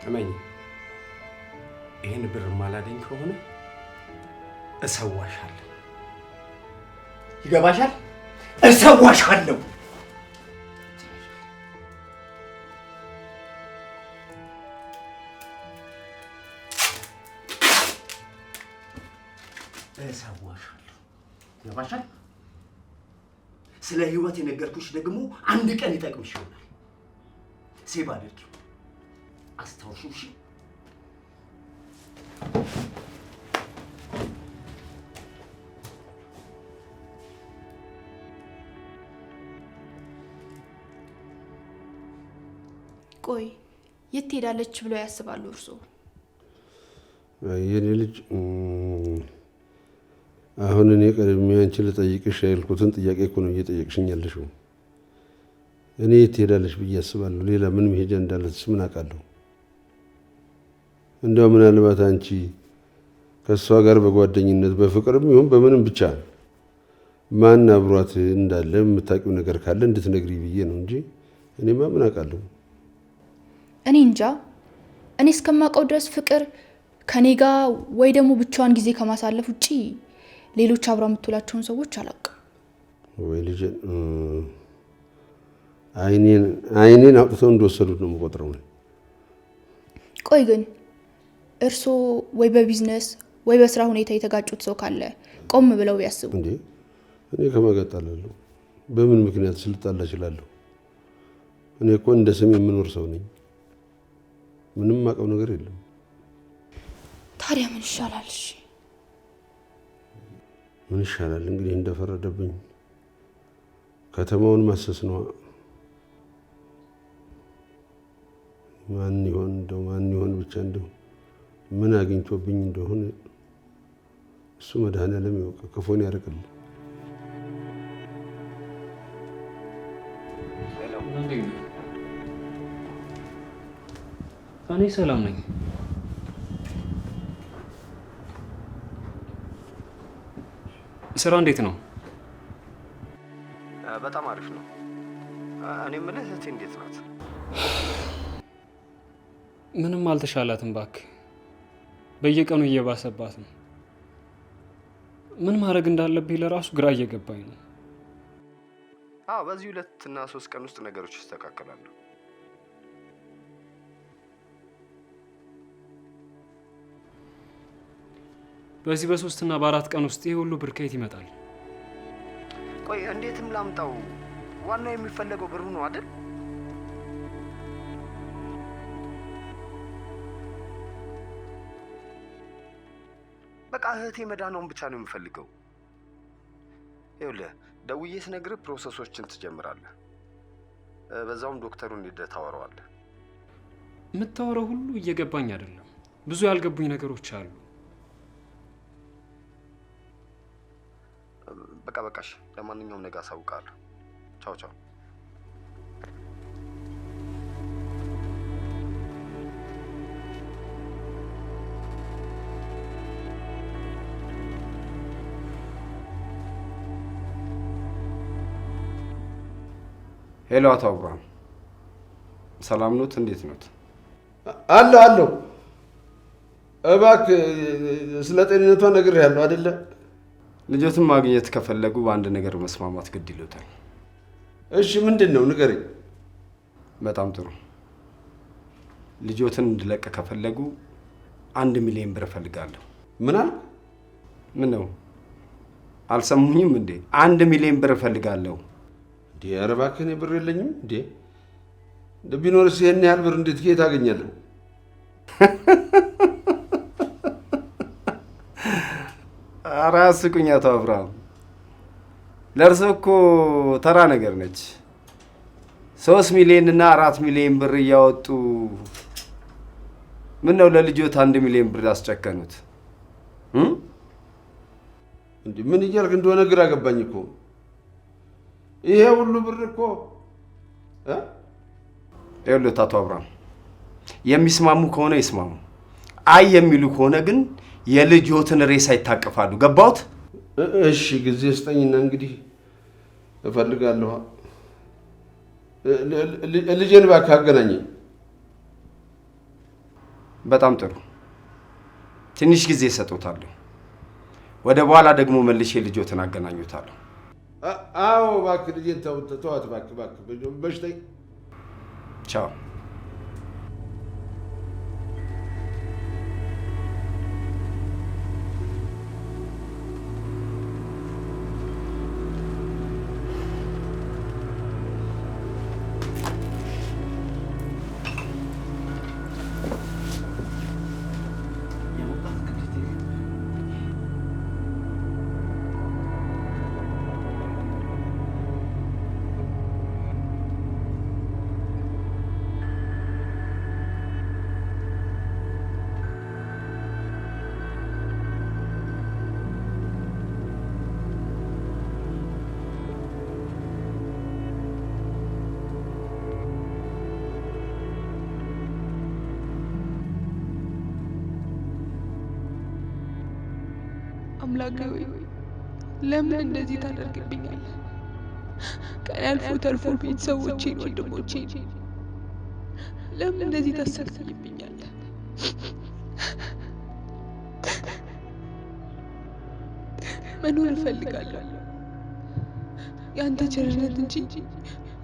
እመኝ፣ ይህን ብር ማላገኝ ከሆነ እሰዋሻለሁ። ይገባሻል? እሰዋሻለሁ። ይገባሻል? ስለ ህይወት የነገርኩሽ ደግሞ አንድ ቀን ይጠቅምሽ ይሆናል። ሴቭ አድርጊው፣ አስታውሺው። እሺ? ቆይ የት ሄዳለች ብለው ያስባሉ እርስዎ? የኔ ልጅ አሁን እኔ ቀድሜ አንቺ ልጠይቅሽ ያልኩትን ጥያቄ እኮ ነው እየጠየቅሽኝ ያለሽው። እኔ የት ሄዳለች ብዬ አስባለሁ። ሌላ ምን መሄጃ እንዳለች ምን አውቃለሁ? እንደው ምናልባት አንቺ ከእሷ ጋር በጓደኝነት በፍቅርም ይሁን በምንም ብቻ ማን አብሯት እንዳለ የምታውቂው ነገር ካለ እንድትነግሪ ብዬ ነው እንጂ እኔማ ምን አውቃለሁ? እኔ እንጃ። እኔ እስከማውቀው ድረስ ፍቅር ከኔ ጋር ወይ ደግሞ ብቻዋን ጊዜ ከማሳለፍ ውጪ ሌሎች አብራ የምትውላቸውን ሰዎች አላውቅም። ወይ ልጅ አይኔን አውጥተው እንደወሰዱት ነው የምቆጥረው። ቆይ ግን እርስዎ ወይ በቢዝነስ ወይ በስራ ሁኔታ የተጋጩት ሰው ካለ ቆም ብለው ቢያስቡ። እንዴ እኔ ከማጋጣላለሁ በምን ምክንያት ልጣላ እችላለሁ? እኔ እኮ እንደ ስም የምኖር ሰው ነኝ። ምንም ማቀው ነገር የለም። ታዲያ ምን ይሻላል? እሺ ምን ይሻላል? እንግዲህ እንደፈረደብኝ ከተማውን ማሰስ ነው። ማን ይሆን ብቻ እንደው ምን አግኝቶብኝ እንደሆነ እሱ መድኃኔዓለም ያውቅ። ክፉን ያርቅልኝ። እኔ ሰላም ነኝ። ስራ እንዴት ነው? በጣም አሪፍ ነው። እኔ የምልህ እህቴ እንዴት ናት? ምንም አልተሻላትም እባክህ። በየቀኑ እየባሰባት ነው። ምን ማድረግ እንዳለብኝ ለራሱ ግራ እየገባኝ ነው። በዚህ 2 እና 3 ቀን ውስጥ ነገሮች ይስተካከላሉ። በዚህ በ3 እና በ4 ቀን ውስጥ ይሄ ሁሉ ብር ከየት ይመጣል? ቆይ እንዴትም ላምጣው? ዋናው የሚፈለገው ብሩ ነው አይደል? በቃ እህቴ መዳኗን ብቻ ነው የምፈልገው። ይኸውልህ ደውዬ ስነግርህ ፕሮሰሶችን ትጀምራለህ። በዛውም ዶክተሩን ሄደህ ታወራዋለህ። የምታወራው ሁሉ እየገባኝ አይደለም። ብዙ ያልገቡኝ ነገሮች አሉ። በቃሽ። ለማንኛውም ነገ አሳውቃለሁ። ቻው ቻው። ሄሎ፣ አቶ አብርሃም ሰላም ኖት? እንዴት ኖት? አለሁ። እባክህ ስለ ጤንነቷ ነግሬሃለሁ አይደለ? ልጆትን ማግኘት ከፈለጉ በአንድ ነገር መስማማት ግድ ይሉታል። እሺ ምንድን ነው ንገረኝ። በጣም ጥሩ። ልጆትን እንድለቅ ከፈለጉ 1 ሚሊዮን ብር እፈልጋለሁ። ምን አልክ? ምን ነው አልሰሙኝም እንዴ? 1 ሚሊዮን ብር እፈልጋለሁ። እንዴ ኧረ እባክህ እኔ ብር የለኝም። እንዴ ቢኖርስ ይሄን ያህል ብር እንዴት ከየት አገኛለሁ? ኧረ አስቁኝ አቶ አብርሃም። ለእርሶ እኮ ተራ ነገር ነች። 3 ሚሊዮን እና 4 ሚሊዮን ብር እያወጡ ምን ነው ለልጆት 1 ሚሊዮን ብር ያስጨከኑት? እንዴ ምን እያልክ እንደሆነ ግራ ገባኝ እኮ። ይሄ ሁሉ ብር እኮ ይኸውልዎት አቶ አብርሃም፣ የሚስማሙ ከሆነ ይስማሙ፣ አይ የሚሉ ከሆነ ግን የልጆትን ሬሳ ይታቀፋሉ። ገባዎት? እሺ ጊዜ ስጠኝና እንግዲህ እፈልጋለሁ። ልጄን እባክህ አገናኘኝ። በጣም ጥሩ፣ ትንሽ ጊዜ እሰጥዎታለሁ። ወደ በኋላ ደግሞ መልሼ ልጆትን አገናኙታለሁ። አዎ እባክህ ልጄን ተዋት እባክህ በሽተኝ። ቻው። አምላኬ ሆይ ለምን እንደዚህ ታደርግብኛለህ? ቀን አልፎ ተርፎ ቤተሰቦቼን፣ ወንድሞቼን ለምን እንደዚህ ታሰቃይብኛለህ? መኖር እፈልጋለሁ ያንተ ቸርነት እንጂ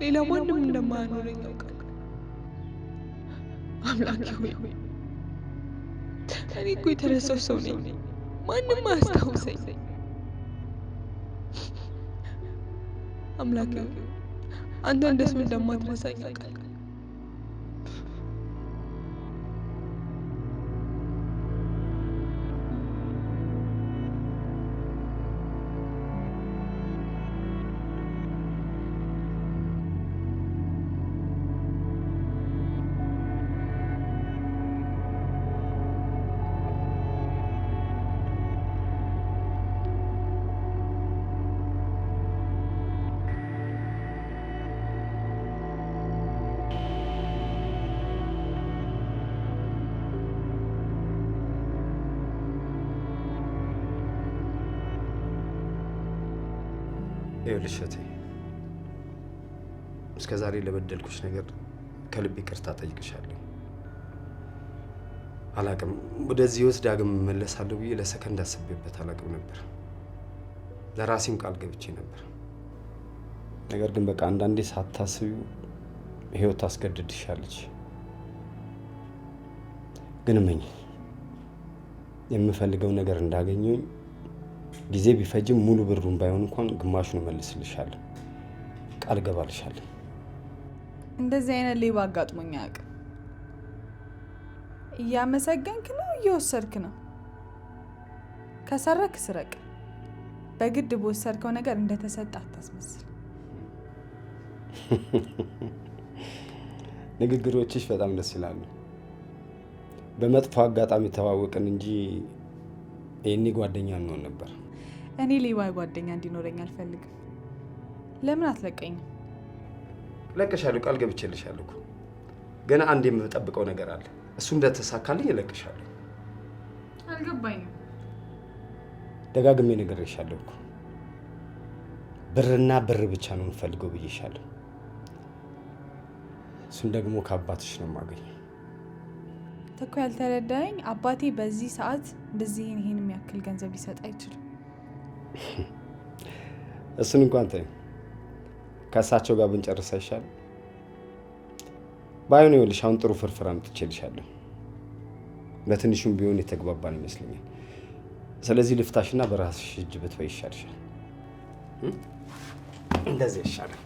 ሌላ ማንም እንደማያኖረኝ አውቃለሁ። አምላኬ ሆይ እኔ እኮ የተረሳሁ ሰው ነኝ። ማንም አያስታውሰኝ። አምላኬ አንተ እንደሱ እንደማትረሳኝ አውቃለሁ። ይኸውልሽ እህቴ፣ እስከ ዛሬ ለበደልኩሽ ነገር ከልብ ይቅርታ ጠይቅሻለሁ። አላቅም ወደዚህ ህይወት ዳግም እመለሳለሁ ብዬ ለሰከንድ አስቤበት አላቅም ነበር። ለራሴም ቃል ገብቼ ነበር። ነገር ግን በቃ አንዳንዴ ሳታስቢው ህይወት ታስገድድሻለች። ግን እመኝ የምፈልገው ነገር እንዳገኘኝ ጊዜ ቢፈጅም ሙሉ ብሩን ባይሆን እንኳን ግማሹን እመልስልሻለሁ። ቃል ገባልሻለሁ። እንደዚህ አይነት ሌባ አጋጥሞኝ አያውቅም። እያመሰገንክ ነው እየወሰድክ ነው? ከሰረክ ስረቅ። በግድ በወሰድከው ነገር እንደተሰጠ አታስመስል። ንግግሮችሽ በጣም ደስ ይላሉ። በመጥፎ አጋጣሚ ተዋወቅን እንጂ ይሄኔ ጓደኛ እንሆን ነበር። እኔ ሌባ ጓደኛ እንዲኖረኝ አልፈልግም። ለምን አትለቀኝም? እለቅሻለሁ፣ ቃል ገብቼልሻለሁ እኮ። ገና አንድ የምጠብቀው ነገር አለ። እሱ እንደተሳካልኝ እለቅሻለሁ። አልገባኝም። ደጋግሜ ነግሬሻለሁ እኮ። ብርና ብር ብቻ ነው የምፈልገው ብዬሻለሁ። እሱን ደግሞ ከአባትሽ ነው የማገኘው። እኮ ያልተረዳኸኝ አባቴ በዚህ ሰዓት እንደዚህ ይሄን የሚያክል ገንዘብ ሊሰጥ አይችልም። እሱን እንኳን ተይው፣ ከእሳቸው ጋር ብንጨርስ አይሻልም? ባይሆን ይኸውልሽ አሁን ጥሩ ፍርፍር አምጥቼልሻለሁ። በትንሹም ቢሆን የተግባባን ይመስለኛል። ስለዚህ ልፍታሽና በራስሽ እጅ ብትበይ ይሻልሻል። እንደዚህ ይሻላል።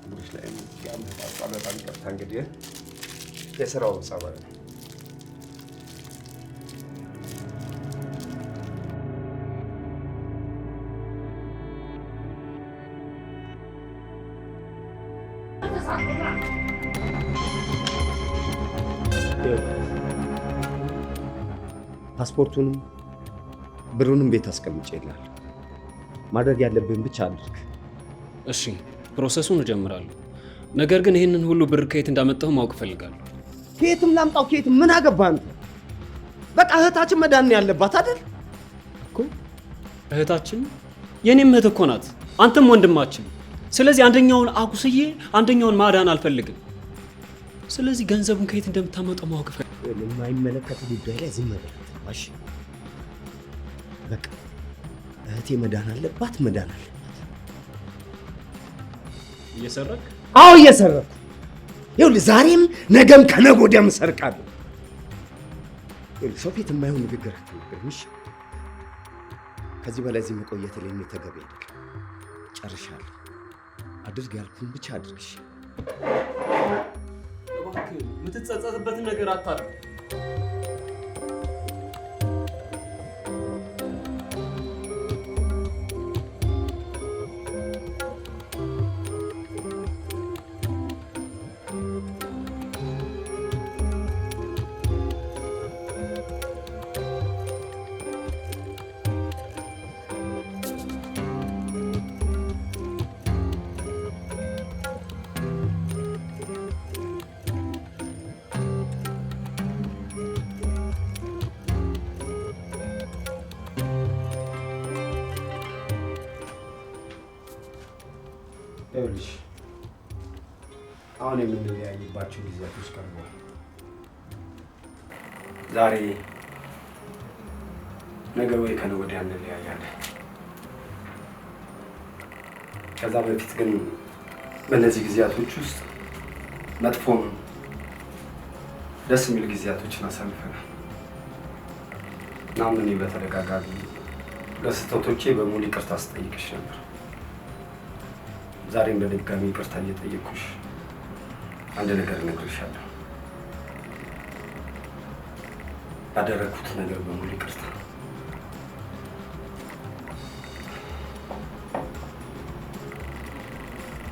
እንግዲህ ላይ በጣም ይቅርታ እንግዲህ የስራው ጸባይ ነው። ፓስፖርቱንም ብሩንም ቤት አስቀምጬልሃለሁ። ማድረግ ያለብህን ብቻ አድርግ። እሺ፣ ፕሮሰሱን እጀምራለሁ። ነገር ግን ይህንን ሁሉ ብር ከየት እንዳመጣሁ ማወቅ እፈልጋለሁ። ከየትም ላምጣው ከየትም ምን አገባህ አንተ? በቃ እህታችን መዳን ያለባት አይደል እኮ። እህታችን የኔም እህት እኮ ናት፣ አንተም ወንድማችን። ስለዚህ አንደኛውን አቁስዬ አንደኛውን ማዳን አልፈልግም። ስለዚህ ገንዘቡን ከየት እንደምታመጣው ማወቅ እፈልጋለሁ። የማይመለከት ጉዳይ ላይ ዝም ብለህ እሺ? በቃ እህቴ መዳን አለባት፣ መዳን አለባት። እየሰረክ? አዎ እየሰረኩ። ይኸውልህ ዛሬም ነገም ከነገ ወዲያም እሰርቃለሁ። ይኸውልህ ሰው ፊት የማይሆን ንግግር አትናገርም እሺ? ከዚህ በላይ እዚህ መቆየት ለኔ ተገቢ አይደለም። ጨርሻለሁ። አድርግ ያልኩህን ብቻ አድርግ እሺ? እባክህ የምትጸጸትበትን ነገር አታድርግ። ይኸውልሽ አሁን የምንለያይባቸው ጊዜያቶች ቀርበዋል። ዛሬ ነገ ወይ ከነገ ወዲያ እንለያያለን። ከዛ በፊት ግን በእነዚህ ጊዜያቶች ውስጥ መጥፎም ደስ የሚል ጊዜያቶችን አሳልፈናል። እናም እኔ በተደጋጋሚ ለስህተቶቼ በሙሉ ይቅርታ ስጠይቅሽ ነበር። ዛሬም በድጋሚ ይቅርታ እየጠየቅኩሽ አንድ ነገር እነግርሻለሁ። ያደረግኩት ነገር በሙሉ ይቅርታ።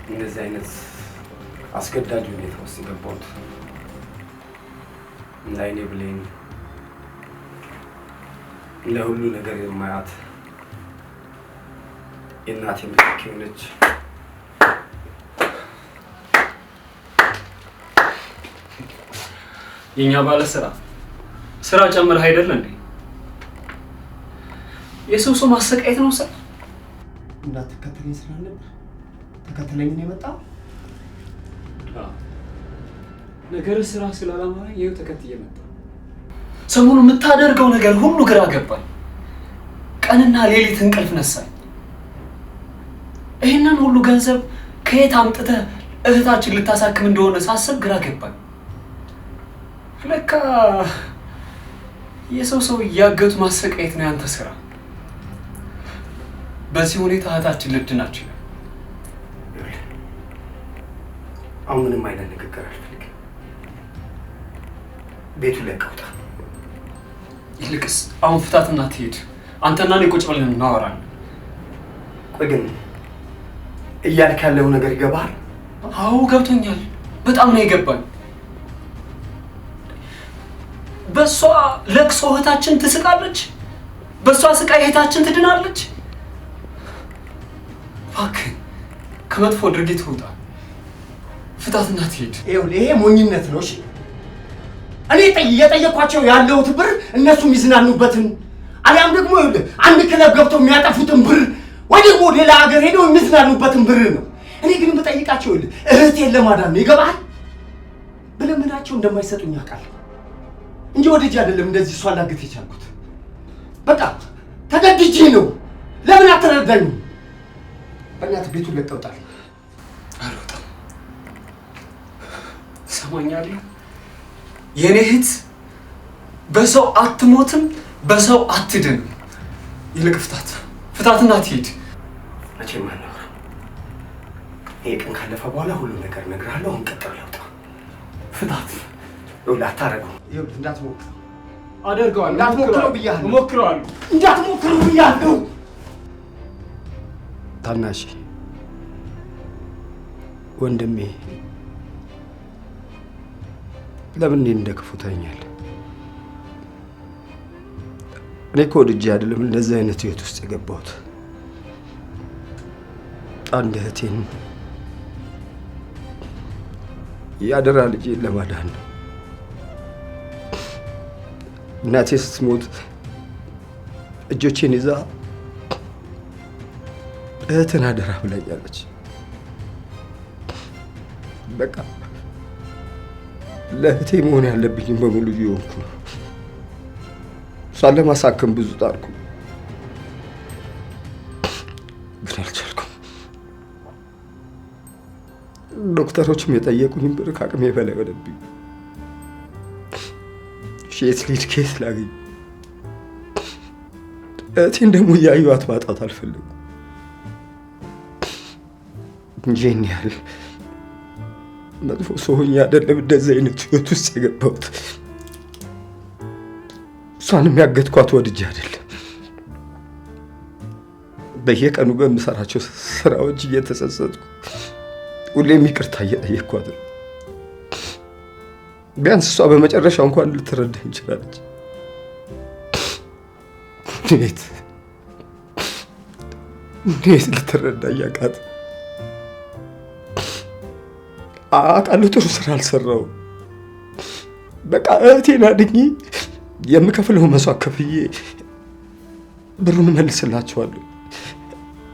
እንደዚህ አይነት አስገዳጅ ሁኔታ ውስጥ የገባሁት ለዓይኔ ብሌን ለሁሉ ነገር የማያት የእናቴ ምትክ የሆነች የኛ ባለ ስራ ጨምረህ አይደል እንዴ? የሰው ሰው ማሰቃየት ነው ሰው። እንዳትከተለኝ ስላለብህ ተከተለኝ ነው የመጣው። ነገር ስራ ስላላማረኝ ይኸው ተከትዬ መጣሁ። ሰሞኑን የምታደርገው ነገር ሁሉ ግራ ገባኝ። ቀንና ሌሊት እንቅልፍ ነሳኝ። ይሄንን ሁሉ ገንዘብ ከየት አምጥተህ እህታችን ልታሳክም እንደሆነ ሳስብ ግራ ገባኝ። ለካ የሰው ሰው እያገቱ ማሰቃየት ነው ያንተ ስራ። በዚህ ሁኔታ እህታችን ልድናችሁ ይላል። አሁን ምንም አይነት ንግግር አልፈልግም። ቤቱን ለቀውታ። ይልቅስ አሁን ፍታትና ትሄድ። አንተና እኔ ቁጭ ብለን እናወራለን። ቆይ ግን እያልክ ያለው ነገር ይገባሃል? አዎ ገብቶኛል። በጣም ነው የገባኝ። በሷ ለቅሶ እህታችን ትስቃለች፣ በሷ ስቃይ እህታችን ትድናለች። እባክህ ከመጥፎ ድርጊት ውጣ፣ ፍታትና ትሄድ። ይሄ ሞኝነት ነው። እሺ እኔ እየጠየኳቸው ያለሁት ብር እነሱ የሚዝናኑበትን አሊያም ደግሞ አንድ ክለብ ገብተው የሚያጠፉትን ብር ወይ ደግሞ ሌላ ሀገር ሄደው የሚዝናኑበትን ብር ነው። እኔ ግን የምጠይቃቸው እህቴን ለማዳን ነው። ይገባሃል? ብለምናቸው እንደማይሰጡኝ አውቃለሁ እንጂ ወደጅ አይደለም እንደዚህ እሷን ላግት የቻልኩት። በቃ ተገድጄ ነው። ለምን አትረዳኝም? በእናትህ ቤቱን ለቀውጣል። አልወጣም። ትሰማኛለህ? የኔ እህት በሰው አትሞትም፣ በሰው አትድንም። ይልቅ ፍታትና ትሄድ። መቼም አናወራም። ይሄ ቀን ካለፈ በኋላ ሁሉ ነገር እነግርሃለሁ። አሁን ቀጥሎ ያውጣ። ፍታት። ይኸውልህ አታረገው። ይኸውልህ እንዳትሞክረው። አደርገዋለሁ። እንዳትሞክረው ብያለሁ። እሞክረዋለሁ። እንዳትሞክረው ብያለሁ። ታናሽ ወንድሜ ለምን እኔን እንደ ክፉ ታኛለህ? እኔ እኮ ወድጄ አይደለም እንደዚህ አይነት ህይወት ውስጥ የገባሁት። አንድ እህቴን ያደራ ልጄን ለማዳን ነው። እናቴ ስትሞት እጆቼን ይዛ እህትን አደራ ብላኛለች። በቃ ለእህቴ መሆን ያለብኝም በሙሉ እየሆንኩ ነው። እሷን ለማሳከም ብዙ ጣርኩ፣ ግን አልቻልኩም። ዶክተሮችም የጠየቁኝ ብር ከአቅሜ በላይ ሆነብኝ። የት ልሂድ? ከየት ላገኝ? እህቴን ደግሞ እያዩዋት ማጣት አልፈልግም እንጂ ይህን ያህል መጥፎ ሰው ሆኜ አይደለም እንደዚህ አይነት ህይወት ውስጥ የገባሁት። እሷንም ያገትኳት ወድጄ አይደለም። በየቀኑ በምሰራቸው ስራዎች እየተጸጸትኩ ሁሌም ይቅርታ እየጠየቅኳት ነው። ቢያንስ እሷ በመጨረሻው እንኳን ልትረዳኝ እንችላለች። እንዴት ልትረዳኝ አቃት? አውቃለሁ ጥሩ ስራ አልሰራሁም። በቃ እህቴን አድኜ የምከፍለው መስዋዕት ከፍዬ ብሩን እመልስላቸዋለሁ።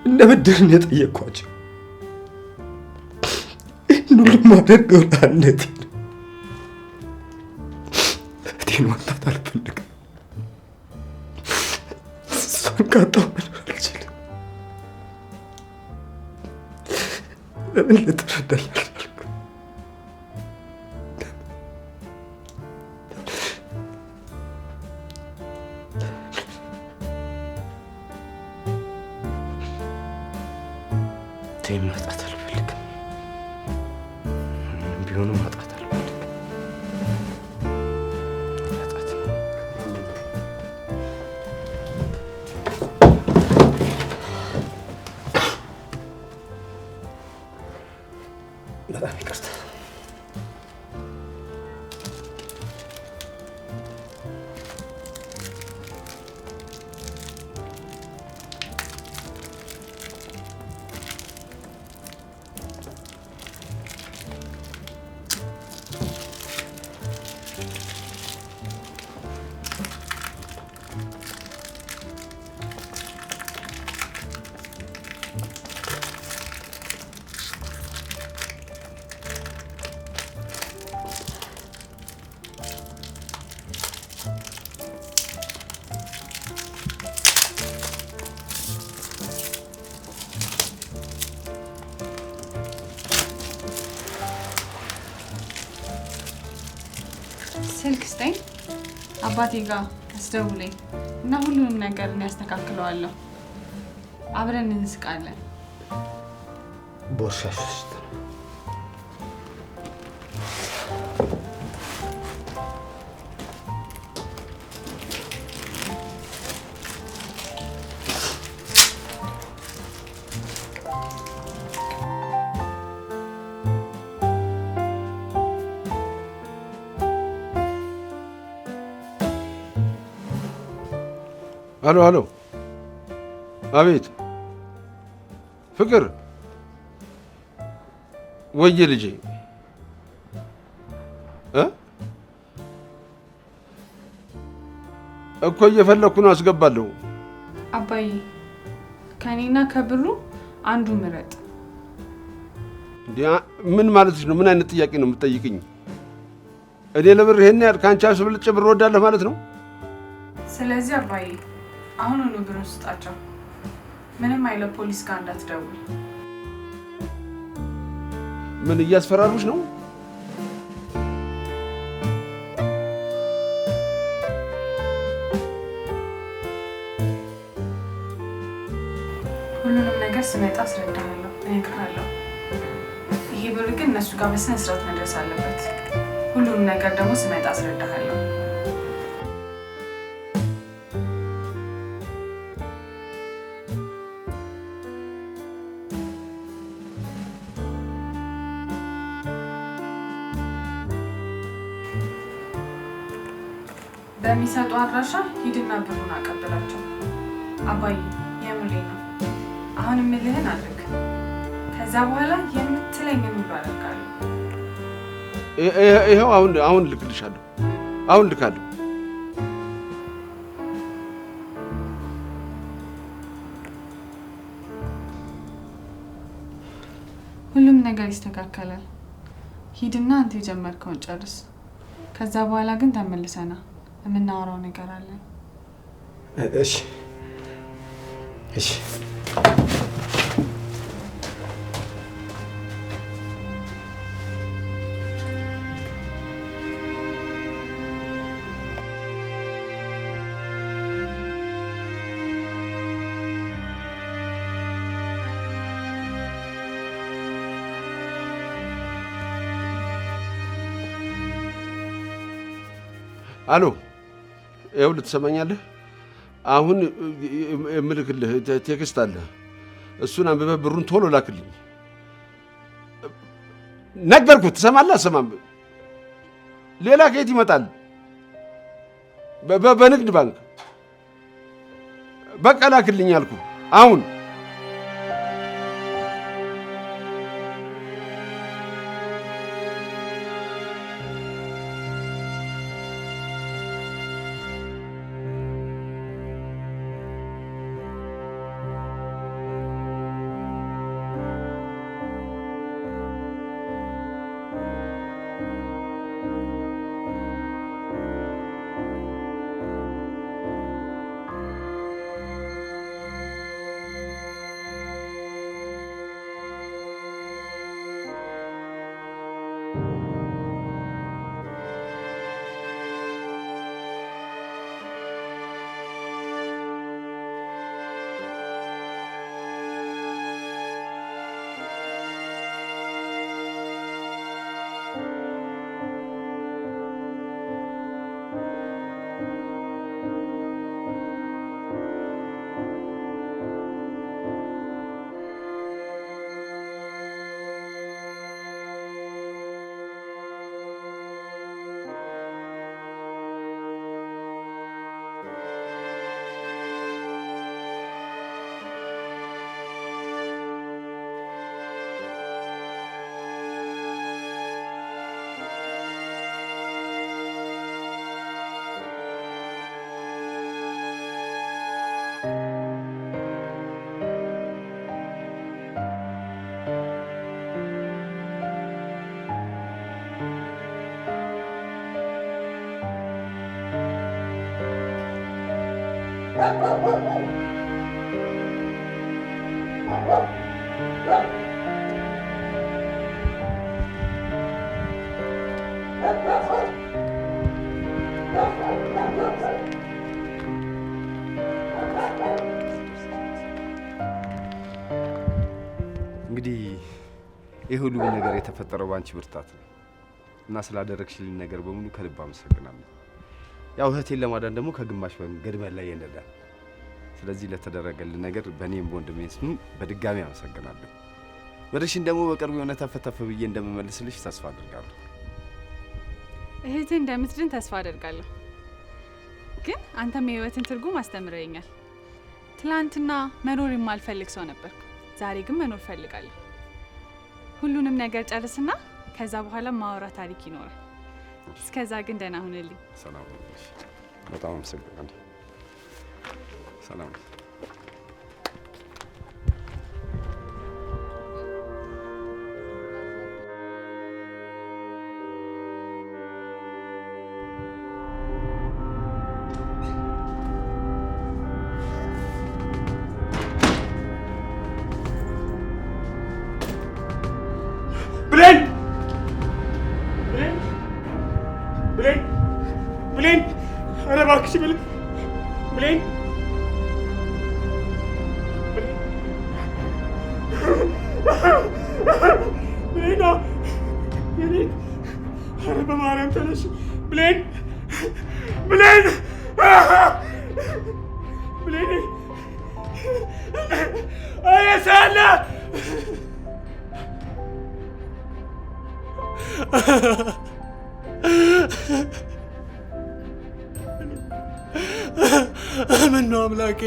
እንደ ብድር ነው የጠየቅኳቸው። ይህን ሁሉ የማደርገው ለአንድነቴ ነው። እህቴን ማጣት አልፈልግም። እሷን ካጣሁ መኖር አልችልም። ለምን ልትረዳኝ አልቻልኩም? እህቴን ማጣት አልፈልግም። ቢሆንም ማጣት አልፈልግም። በጣም ይቅርታ። ስልክ ስጠኝ፣ አባቴ ጋር አስደውለኝ እና ሁሉንም ነገር እኔ ያስተካክለዋለሁ። አብረን እንስቃለን። ቦርሳሽ ውስጥ ነው። አሎ አሎ፣ አቤት ፍቅር፣ ወየ ልጄ እኮ እየፈለኩ ነው፣ አስገባለሁ። አባዬ ከኔና ከብሩ አንዱ ምረጥ። ምን ማለትሽ ነው? ምን አይነት ጥያቄ ነው የምትጠይቅኝ? እኔ ለብር ይሄን ያህል ከአንቺ አስበልጬ ብር ወዳለሁ ማለት ነው? ስለዚህ አባዬ አሁኑኑ ብሩን ስጣቸው። ምንም አይለ ፖሊስ ጋር እንዳትደውል። ምን እያስፈራሩሽ ነው? ሁሉንም ነገር ስመጣ አስረዳሃለሁ፣ እነግርሃለሁ። ይሄ ብር ግን እነሱ ጋር በስነ ስርዓት መድረስ አለበት። ሁሉንም ነገር ደግሞ ስመጣ አስረዳሃለሁ። በሚሰጡ አድራሻ ሂድና ብሩን አቀብላቸው። አባዬ የምሬ ነው። አሁን የምልህን አድርግ። ከዛ በኋላ የምትለኝን ሁሉ አደርጋለሁ። ይኸው አሁን ልክልሻለሁ። አሁን ልካለሁ። ሁሉም ነገር ይስተካከላል። ሂድና አንተ የጀመርከውን ጨርስ። ከዛ በኋላ ግን ተመልሰና የምናወራው ነገር አለ። እሺ እሺ። አሎ፣ ይኸውልህ ትሰማኛለህ? አሁን የምልክልህ ቴክስት አለ። እሱን አንብበህ ብሩን ቶሎ ላክልኝ። ነገርኩህ። ትሰማለህ? አሰማም። ሌላ ከየት ይመጣል? በንግድ ባንክ። በቃ ላክልኝ አልኩህ አሁን። እንግዲህ ይህ ሁሉ ነገር የተፈጠረው ባንቺ ብርታት ነው እና ስላደረግሽልኝ ነገር በሙሉ ከልብ አመሰግናለሁ። ያው እህቴን ለማዳን ደግሞ ከግማሽ መንገድ በላይ ይነዳል። ስለዚህ ለተደረገልን ነገር በእኔም በወንድሜ ስም በድጋሚ አመሰግናለሁ። ብርሽን ደግሞ በቅርቡ የሆነ ተፈተፈ ብዬ እንደምመልስልሽ ተስፋ አድርጋለሁ። እህቴ እንደምትድን ተስፋ አደርጋለሁ። ግን አንተም የህይወትን ትርጉም አስተምረኛል። ትላንትና መኖር የማልፈልግ ሰው ነበርኩ። ዛሬ ግን መኖር ፈልጋለሁ። ሁሉንም ነገር ጨርስና ከዛ በኋላ ማወራ ታሪክ ይኖራል። እስከዛ ግን ደህና ሁንልኝ። ሰላም ነሽ? በጣም አመሰግናለሁ። ሰላም ብሌን፣ ኧረ እባክሽ ብሌን፣ ብሌን፣ ብሌን፣ የኔ ኧረ በማርያም ተነሽ ብሌን፣ ብሌን፣ ብሌን፣ ኧረ ሳለ ምነው አምላኬ፣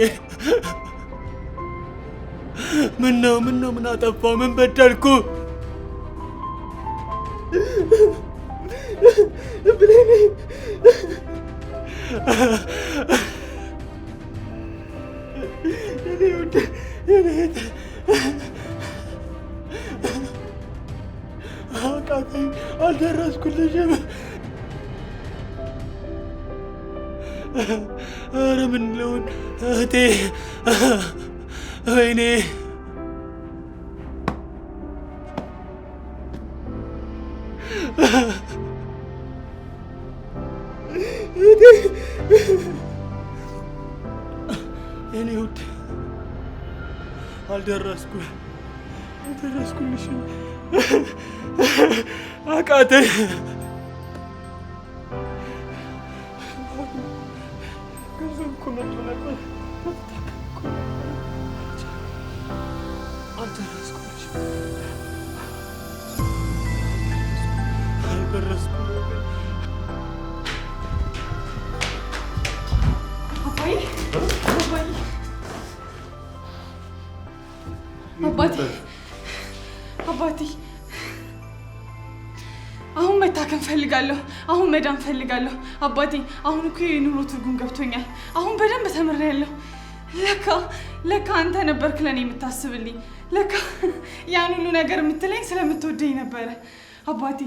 ምነው ምን አጠፋው? ምን በደልኩ? ብሌኔ የኔ ውድ የኔ አቃተኝ፣ አልደረስኩልሽም። ኧረ ምን ልሁን እህቴ፣ ወይኔ የኔ ውድ አልደረስኩልሽም፣ አቃተኝ። አባቴ አሁን መታከም ፈልጋለሁ። አሁን መዳን ፈልጋለሁ። አባቴ አሁን እኮ የኑሮ ትርጉም ገብቶኛል። አሁን በደንብ ተምሬያለሁ። ለካ አንተ ነበርክ ለኔ የምታስብልኝ። ለካ ያን ሁሉ ነገር የምትለኝ ስለምትወደኝ ነበረ። አባቴ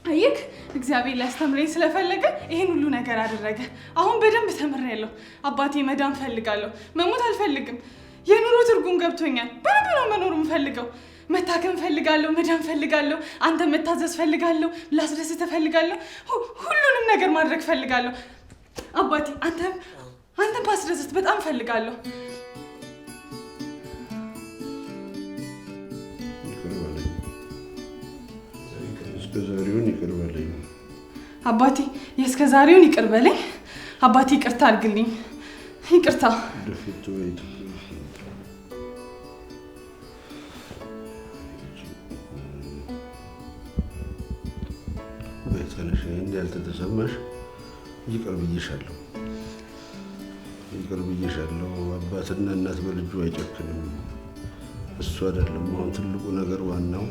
አየክ፣ እግዚአብሔር ሊያስተምረኝ ስለፈለገ ይሄን ሁሉ ነገር አደረገ። አሁን በደንብ ተምሬያለሁ። አባቴ መዳን ፈልጋለሁ። መሞት አልፈልግም። የኑሮ ትርጉም ገብቶኛል። በደንብ ነው መኖር የምፈልገው። መታከም ፈልጋለሁ፣ መዳን ፈልጋለሁ፣ አንተ መታዘዝ ፈልጋለሁ፣ ላስደስት ፈልጋለሁ፣ ሁሉንም ነገር ማድረግ ፈልጋለሁ። አባቴ አንተን ማስደሰት በጣም ፈልጋለሁ። እስከዛሬውን ይቅር በለኝ አባቴ፣ የእስከዛሬውን ይቅር በለኝ አባቴ። ይቅርታ አድርግልኝ። ይቅርታ በተነሽ እንዳልተሰማሽ ይቅር ብዬሻለሁ። አባትና እናት በልጁ አይጨክንም። እሱ አይደለም አሁን ትልቁ ነገር፣ ዋናው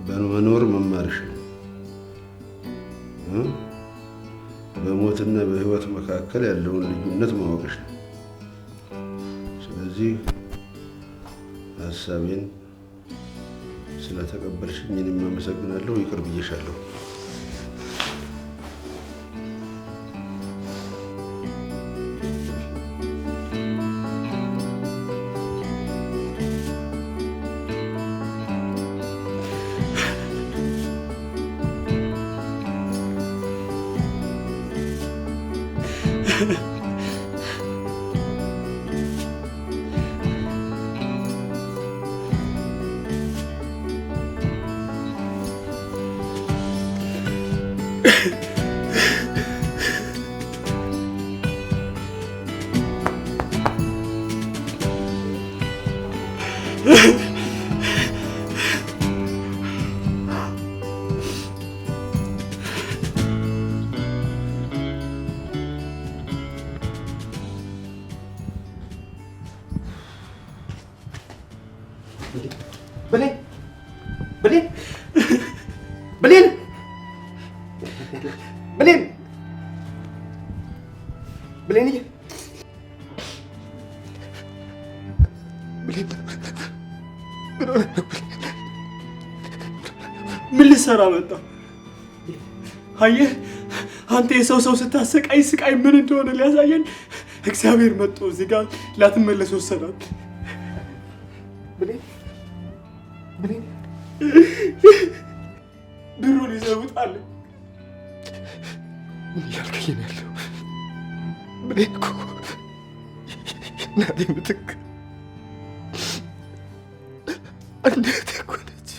በመኖር መማርሽ ነው። በሞትና በህይወት መካከል ያለውን ልዩነት ማወቅሽ ነው። ስለዚህ ሀሳቤን ስለተቀበልሽኝ እኔም አመሰግናለሁ። ይቅር ብዬሻለሁ። ብሌን ብሌን ብሌን ብሌን ብሌን ምን ልትሰራ መጣ? አየህ አንተ የሰው ስታሰቃይ ስቃይ ምን እንደሆነ ሊያሳየን እግዚአብሔር መጥቶ እዚህ ጋር ላትመለስ ወሰናት። ብሌን ብሩን ይዘውጣል። ምን እያልከኝ ነው ያለው? ብሌን እኮ እናቴ ምትክ እንዴት እኮ ነች።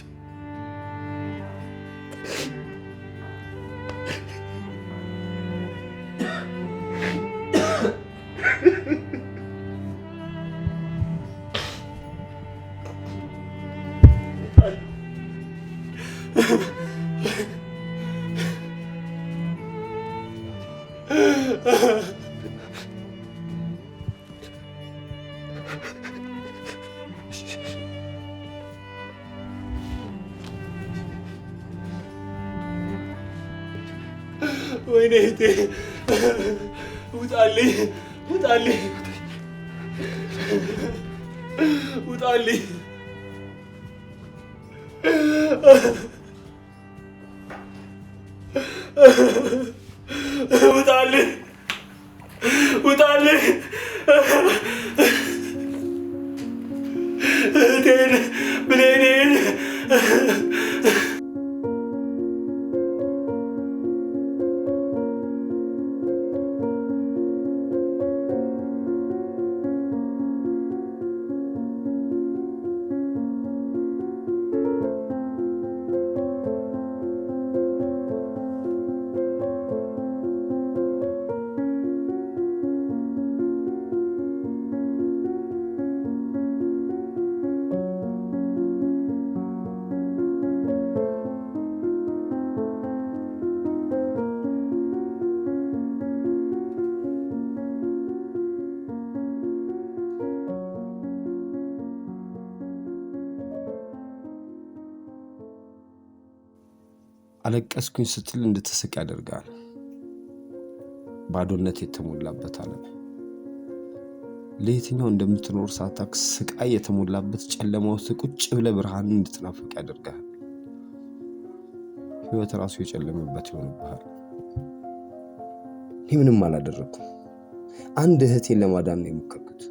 ወይኔ እህቴ ውጣልኝ ውጣልኝ ውጣልኝ ውጣልኝ ውጣልኝ እህቴን ብሌኔን አለቀስኩኝ ስትል እንድትስቅ ያደርጋል። ባዶነት የተሞላበት ዓለም ለየትኛው እንደምትኖር ሳታውቅ ስቃይ የተሞላበት ጨለማ ውስጥ ቁጭ ብለህ ብርሃንን እንድትናፍቅ ያደርጋል። ህይወት ራሱ የጨለመበት ይሆንብሃል። እኔ ምንም አላደረኩም። አንድ እህቴን ለማዳን ነው የሞከርኩት።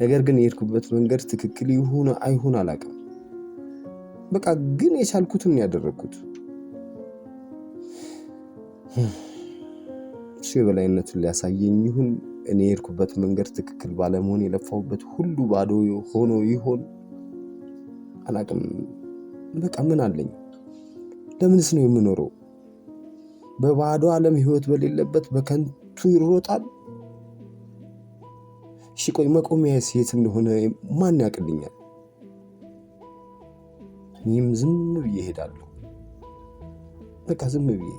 ነገር ግን የሄድኩበት መንገድ ትክክል ይሁን አይሁን አላውቅም። በቃ ግን የቻልኩትን ያደረኩት እሱ የበላይነቱን ሊያሳየኝ ይሁን እኔ የሄድኩበት መንገድ ትክክል ባለመሆን የለፋሁበት ሁሉ ባዶ ሆኖ ይሆን አላውቅም። በቃ ምን አለኝ? ለምንስ ነው የምኖረው? በባዶ ዓለም ህይወት በሌለበት በከንቱ ይሮጣል። እሺ ቆይ መቆሚያዬስ የት እንደሆነ ማን ያውቅልኛል? እኔም ዝም ብዬ እሄዳለሁ። በቃ ዝም ብዬ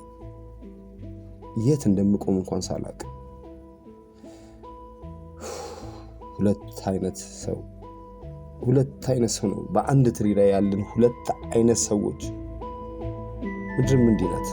የት እንደምቆም እንኳን ሳላውቅ። ሁለት አይነት ሰው ነው በአንድ ትሪ ላይ ያለን ሁለት አይነት ሰዎች። ምድርም እንዲህ ናት።